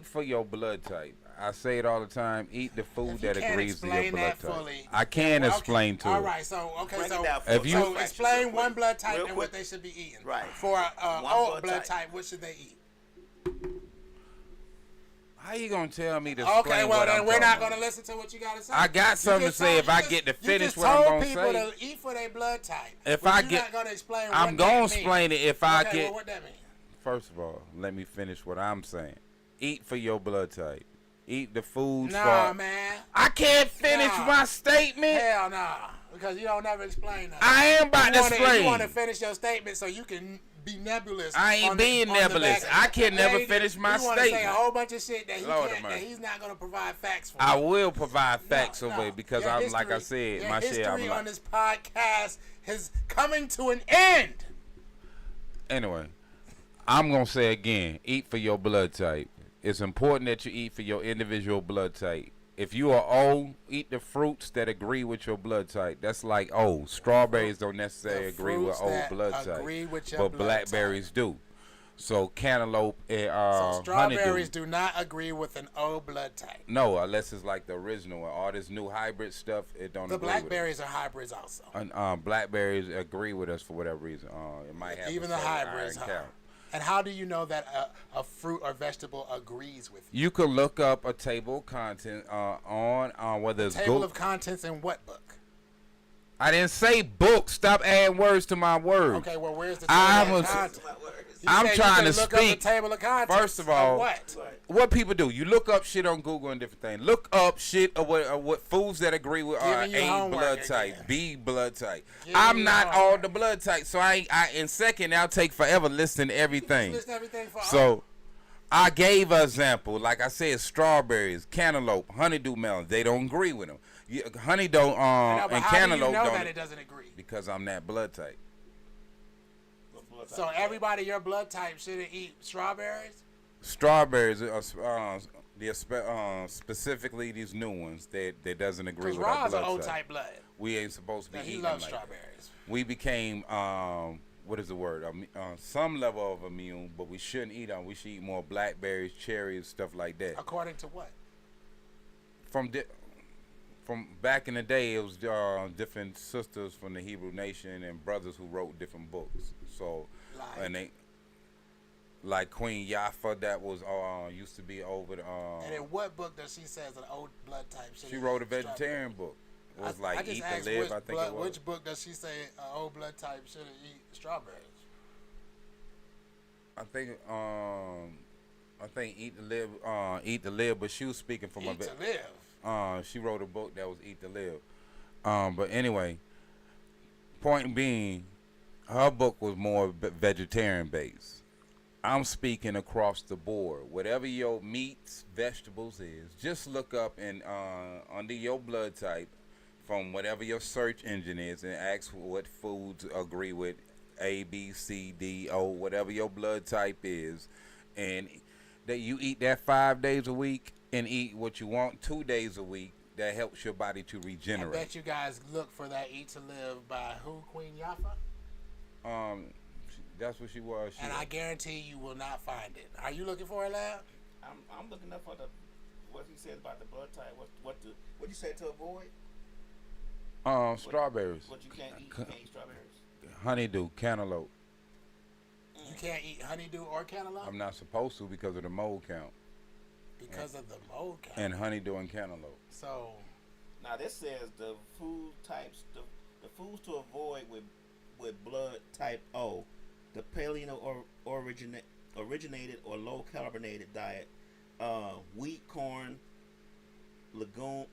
for your blood type. I say it all the time. Eat the food that agrees to your blood type. Fully, I can explain to All it. right, so Break it down for if us. you- so Real quick. explain one blood type Real and quick. what they should be eating. Right. For One old blood blood type. type, what should they eat? How you gonna tell me to Okay, explain well what then I'm we're talking not about? gonna listen to what you gotta say. I got You something just to say told- if I you get to just- finish you just what I'm told gonna people say. to eat for their blood type. If but I you're get- not gonna explain. I'm what gonna that mean. explain it if I Okay, get. well, what that mean? First of all, let me finish what I'm saying. Eat for your blood type. Eat the foods Nah, for. man. I can't finish Nah. my statement. Hell nah, because you don't never explain that. I am about to You explain. want to finish your statement so you can be nebulous. I ain't on the- being on the nebulous. back. I can never Yeah, finish my you wanna say a statement. whole bunch of shit that Lord have that mercy. he's not gonna provide facts for. I will provide facts No, of no. it because Your I'm like I history- said, your my shit. I'm history on like. this podcast is coming to an end. Anyway, I'm gonna say again: eat for your blood type. It's important that you eat for your individual blood type. If you are O, eat the fruits that agree with your blood type. That's like O. Strawberries don't necessarily The agree with fruits O that blood agree type, with your but blood blackberries do. So cantaloupe and So strawberries honeydew. do not agree with an O blood type. No, unless it's like the original one. All this new hybrid stuff, it don't The agree with us. blackberries are hybrids also. And, blackberries agree with us for whatever reason. It might have Even a the certain hybrids. iron Huh? count. And how do you know that a fruit or vegetable agrees with you? You could look up a table of content on whether it's Table Google. of contents in what book? I didn't say book. Stop adding words to my words. Okay, well, where's the I table of was- contents? You I'm said you trying can to look up speak. the table of contents. First of all, what? people do, you look up shit on Google and different things. Look up shit of what foods that agree with Giving you A homework blood again. type, B blood type. Giving I'm you not homework. all the blood types, so I in second I'll take forever listing everything. List everything for So I gave an example. Like I said, strawberries, cantaloupe, honeydew melons. They don't agree with them. Honey don't but and how do you cantaloupe know don't that it doesn't agree? because I'm that blood type. So everybody your blood type shouldn't eat strawberries? Strawberries, specifically these new ones that doesn't agree Because with our Rod's an blood O type. type blood. We ain't supposed to be And he eating loves like that. strawberries. We became what is the word? Some level of immune, but we shouldn't eat them. We should eat more blackberries, cherries, stuff like that. According to what? From back in the day, it was different sisters from the Hebrew nation and brothers who wrote different books. So, and they like Queen Yafa, that was used to be over the. And in what book does she says an old blood type should She eat wrote a strawberries? vegetarian book. was like just Eat asked to Live, I think it was. Which book does she say old blood type shouldn't eat strawberries? I think Eat to Live, but she was speaking from Eat to Live. she wrote a book that was Eat to Live. But anyway, point being, her book was more vegetarian based. I'm speaking across the board. Whatever your meats, vegetables is, just look up and under your blood type from whatever your search engine is and ask what foods agree with A, B, C, D, O, whatever your blood type is, and that you eat that 5 days a week and eat what you want 2 days a week. That helps your body to I regenerate. bet you guys look for that Eat to Live by who? Queen Yafa? That's what she was. And I guarantee you will not find it. Are you looking for it, Lab? I'm looking up for what he said about the blood type. What you say to avoid? Strawberries. What you can't eat? You can't eat strawberries. Honeydew, cantaloupe. You can't eat honeydew or cantaloupe? I'm not supposed to because of the mold count. Because of the mold count. And honeydew and cantaloupe. So Now this says the food types, the foods to avoid with blood type O, the paleo or originated or low carbonated diet, wheat, corn, legumes,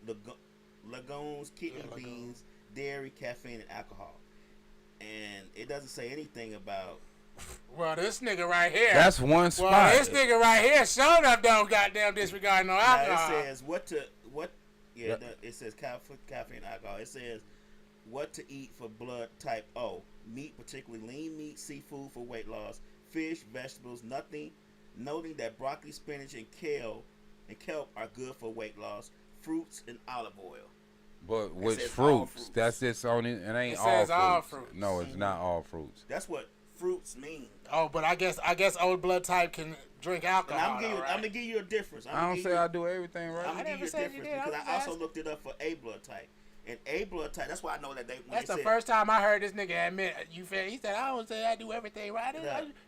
kidney beans, dairy, caffeine, and alcohol. And it doesn't say anything about. Well, this nigga right here. That's one spot. Well, this nigga right here sure enough don't goddamn disregard no alcohol. Now it says it says caffeine and alcohol. It says what to eat for blood type O. Meat, particularly lean meat, seafood for weight loss, fish, vegetables, noting that broccoli, spinach, and kelp are good for weight loss, fruits, and olive oil. But which fruits? That's its only. It ain't all fruits. No, it's not all fruits. That's what fruits mean. Oh, but I guess old blood type can drink alcohol. I'm gonna give you a difference. I don't say I do everything right. I'm gonna give you a difference because I also looked it up for A blood type. And A blood type, that's why I know that that's the first time I heard this nigga admit. You feel? He said, "I don't say I do everything right."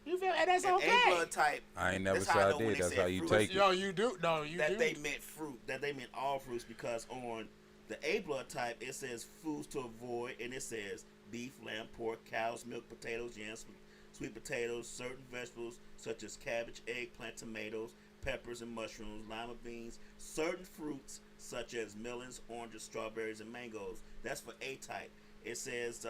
You feel? And that's okay. A blood type. I ain't never said I did. That's how you take it. No, you do. No, you do. That they meant fruit. That they meant all fruits because on the A blood type it says foods to avoid, and it says beef, lamb, pork, cow's milk, potatoes, yams, sweet potatoes, certain vegetables such as cabbage, eggplant, tomatoes, peppers, and mushrooms, lima beans, certain fruits such as melons, oranges, strawberries, and mangoes. That's for A type. It says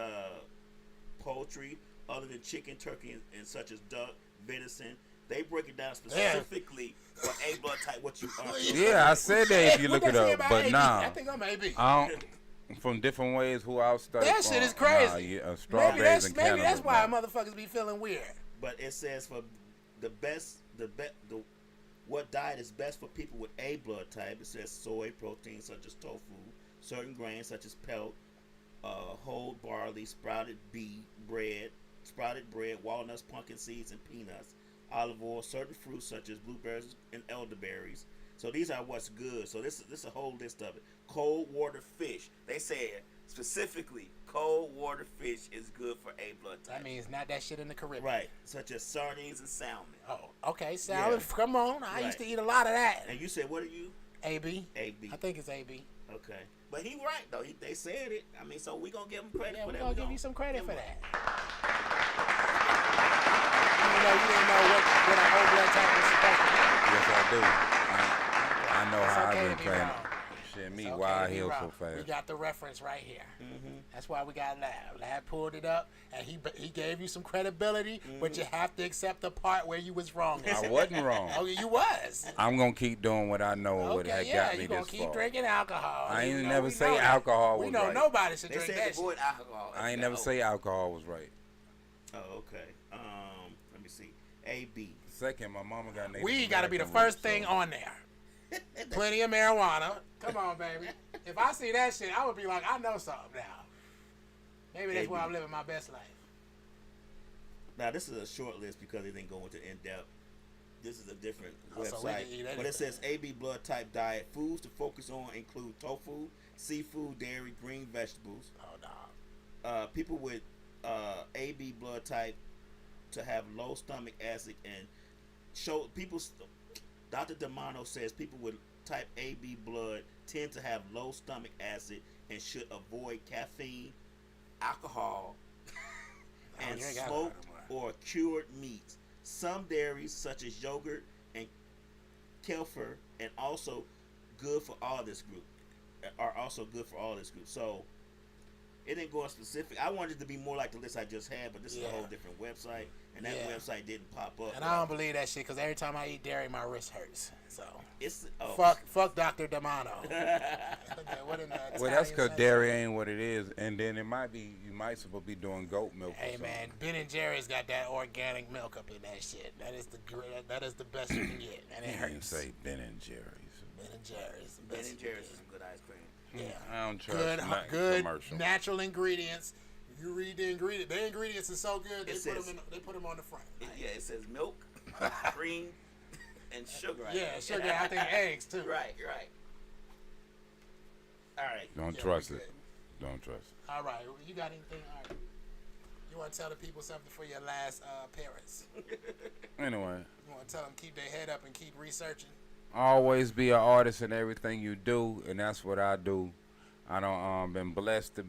poultry other than chicken, turkey, and such as duck, venison. They break it down specifically for A blood type. What you are. Yeah, I said that if you look it up, but nah. I think I'm AB. I don't. From different ways, who I'll study. That shit is crazy. Strawberries and maybe that's why nah. motherfuckers be feeling weird. But it says for what diet is best for people with A blood type. It says soy protein such as tofu, certain grains such as pelt, whole barley, sprouted bread, walnuts, pumpkin seeds, and peanuts, olive oil, certain fruits such as blueberries and elderberries. So these are what's good. So this is a whole list of it. Cold water fish. They said specifically cold water fish is good for A blood type. That means not that shit in the Caribbean. Right. Such as sardines and salmon. Oh, okay. Salmon. Yeah. Come on. I used to eat a lot of that. And you said, what are you? AB. AB. I think it's AB. Okay. But he right, though. They said it. I mean, so we going to give him credit for that. We're going to give you some credit for him. that. You didn't know what an old blood type was supposed to be. Yes, I do. I know how okay I've been playing. Shit, me, why I heal so fast. We got the reference right here. Mm-hmm. That's why we got Lab. Lab pulled it up, and he gave you some credibility, but you have to accept the part where you was wrong. I wasn't wrong. Oh, you was. I'm gonna keep doing what I know. What had got me this far. You gonna keep drinking alcohol. I ain't never say alcohol was right. We know nobody should They drink said that avoid shit. alcohol. I ain't never say alcohol was right. Oh, okay. Let me see. AB. Second, my mama got Native Weed got to be the American first roots, thing so- on there. Plenty of marijuana. Come on, baby. If I see that shit, I would be like, I know something now. Maybe that's why I'm living my best life. Now, this is a short list because it didn't go into in-depth. This is a different So we can website. eat But anything. it says AB blood type diet. Foods to focus on include tofu, seafood, dairy, green vegetables. Oh, no. People with AB blood type to have low stomach acid and show people. Dr. Demano says people with type AB blood tend to have low stomach acid and should avoid caffeine, alcohol, and you ain't got smoked none no or cured meats. Some dairies, such as yogurt and kefir, and also good for all this group, are also good for all this group. So it didn't go on specific. I wanted it to be more like the list I just had, but this is a whole different website, and that website didn't pop up. And I don't believe that shit because every time I eat dairy, my wrist hurts. So it's fuck Dr. D'Amano. Well, that's because dairy ain't what it is, and then it might be you might supposed to be doing goat milk. Hey man, Ben and Jerry's got that organic milk up in that shit. That is the best you can get, and it You hurts. didn't say Ben and Jerry's. Ben and Jerry's. Ben and Jerry's is some good ice cream. Yeah. I don't trust Good commercial. natural ingredients. You read the ingredients. The ingredients are so good. They put them on the front. It says milk, cream, and sugar. Yeah, sugar. I think eggs too. Right. All right. Don't trust it. Don't trust it. All right. You got anything? All right. You want to tell the people something for your last appearance? Anyway. You want to tell them keep their head up and keep researching? Always be an artist in everything you do, and that's what I do. I don't been blessed to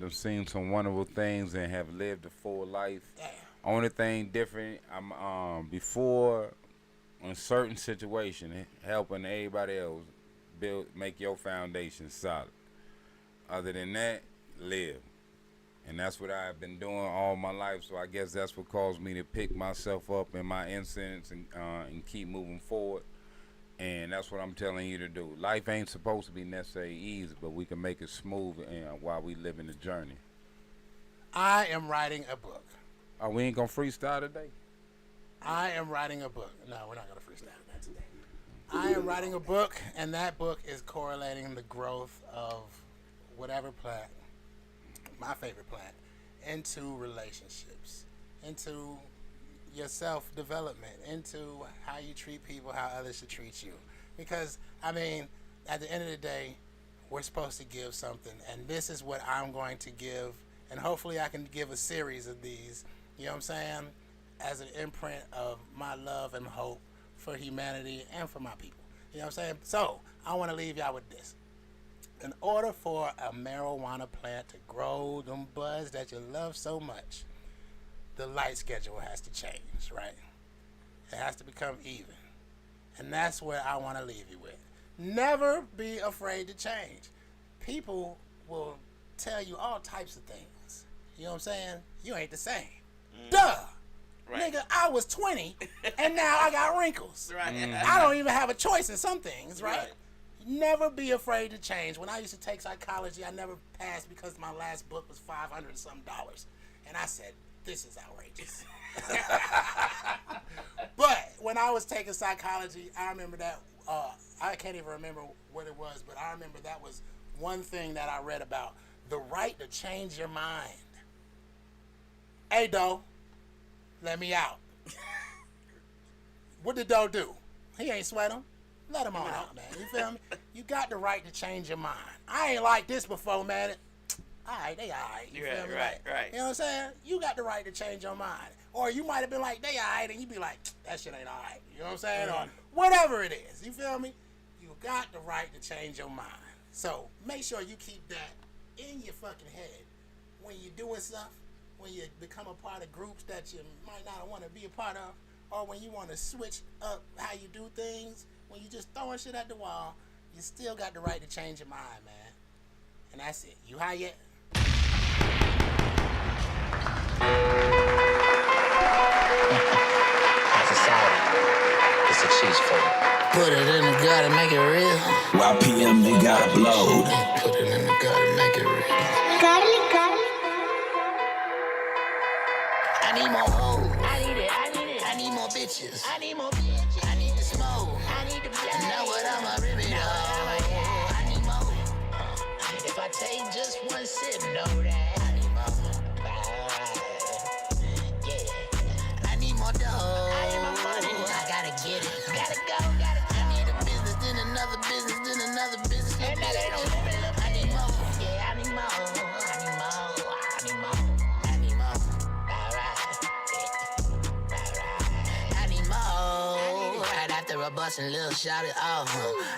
have seen some wonderful things and have lived a full life. Damn. Only thing different, I'm before in certain situations helping everybody else make your foundation solid. Other than that, live. And that's what I've been doing all my life. So I guess that's what caused me to pick myself up in my incidents and keep moving forward. And that's what I'm telling you to do. Life ain't supposed to be necessarily easy, but we can make it smooth while we live in the journey. I am writing a book. Oh, we ain't gonna freestyle today? I am writing a book. No, we're not gonna freestyle that today. I am writing a book, and that book is correlating the growth of whatever plant, my favorite plant, into relationships, into your self-development, into how you treat people, how others should treat you. Because, I mean, at the end of the day, we're supposed to give something, and this is what I'm going to give, and hopefully I can give a series of these, you know what I'm saying, as an imprint of my love and hope for humanity and for my people. You know what I'm saying? So, I want to leave y'all with this. In order for a marijuana plant to grow them buds that you love so much, the light schedule has to change, right? It has to become even. And that's what I want to leave you with. Never be afraid to change. People will tell you all types of things. You know what I'm saying? You ain't the same. Duh! Right. Nigga, I was 20 and now I got wrinkles. Right. I don't even have a choice in some things, right? Never be afraid to change. When I used to take psychology, I never passed because my last book was $500 and some. And I said, this is outrageous. But when I was taking psychology, I remember that, I can't even remember what it was, but I remember that was one thing that I read about, the right to change your mind. Hey, Doe, let me out. What did Doe do? He ain't sweat him. Let him on out, man. You feel me? You got the right to change your mind. I ain't like this before, man. Alright, they alright. You feel me? Right. You know what I'm saying? You got the right to change your mind. Or you might have been like, they alright, and you be like, that shit ain't alright. You know what I'm saying? Or whatever it is. You feel me? You got the right to change your mind. So make sure you keep that in your fucking head when you're doing stuff, when you become a part of groups that you might not want to be a part of, or when you want to switch up how you do things, when you just throwing shit at the wall, you still got the right to change your mind, man. And that's it. You high yet? Society, it's a cheese food. Put it in the gut and make it real. YPM, they gotta blow. Put it in the gut and make it real. Garlic. I need more hoes. I need it. I need more bitches. I need the smoke. I need the black. Know what I'ma rip it up. I need more. If I take just one sip, know that I need more. Yeah. I need more dough. I need my money. I gotta get it. Gotta go. I need a business, then another business, then another business. And that ain't no limit. I need more. Yeah, I need more. A bustin' little shot it off.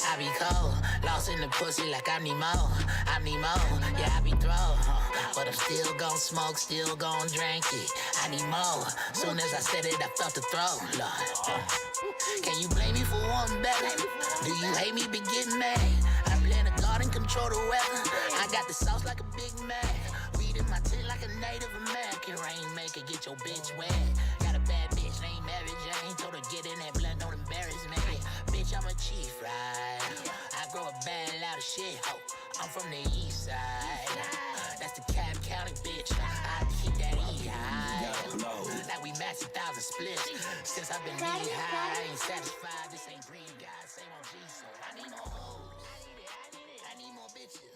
I be cold, lost in the pussy like I need more. Yeah, I be throw, but I'm still gon' smoke, still gon' drink it. I need more. Soon as I said it, I felt the throw, Lord. Can you blame me for wanting better? Do you hate me, be getting mad? I play in the garden, control the weather. I got the sauce like a Big Mac. Weed in my tent like a Native American. Rainmaker, get your bitch wet. Got a bad bitch named Mary Jane. Told her get in that blood, don't embarrass me. Bitch, I'm a chief, right? I grow a bad lot of shit, ho. I'm from the east side. That's the Cab County, bitch. I keep that E high. Like we match 1,000 splits. Since I've been really high, I ain't satisfied. This ain't green, guys. Same on G, so I need more hoes. I need more bitches.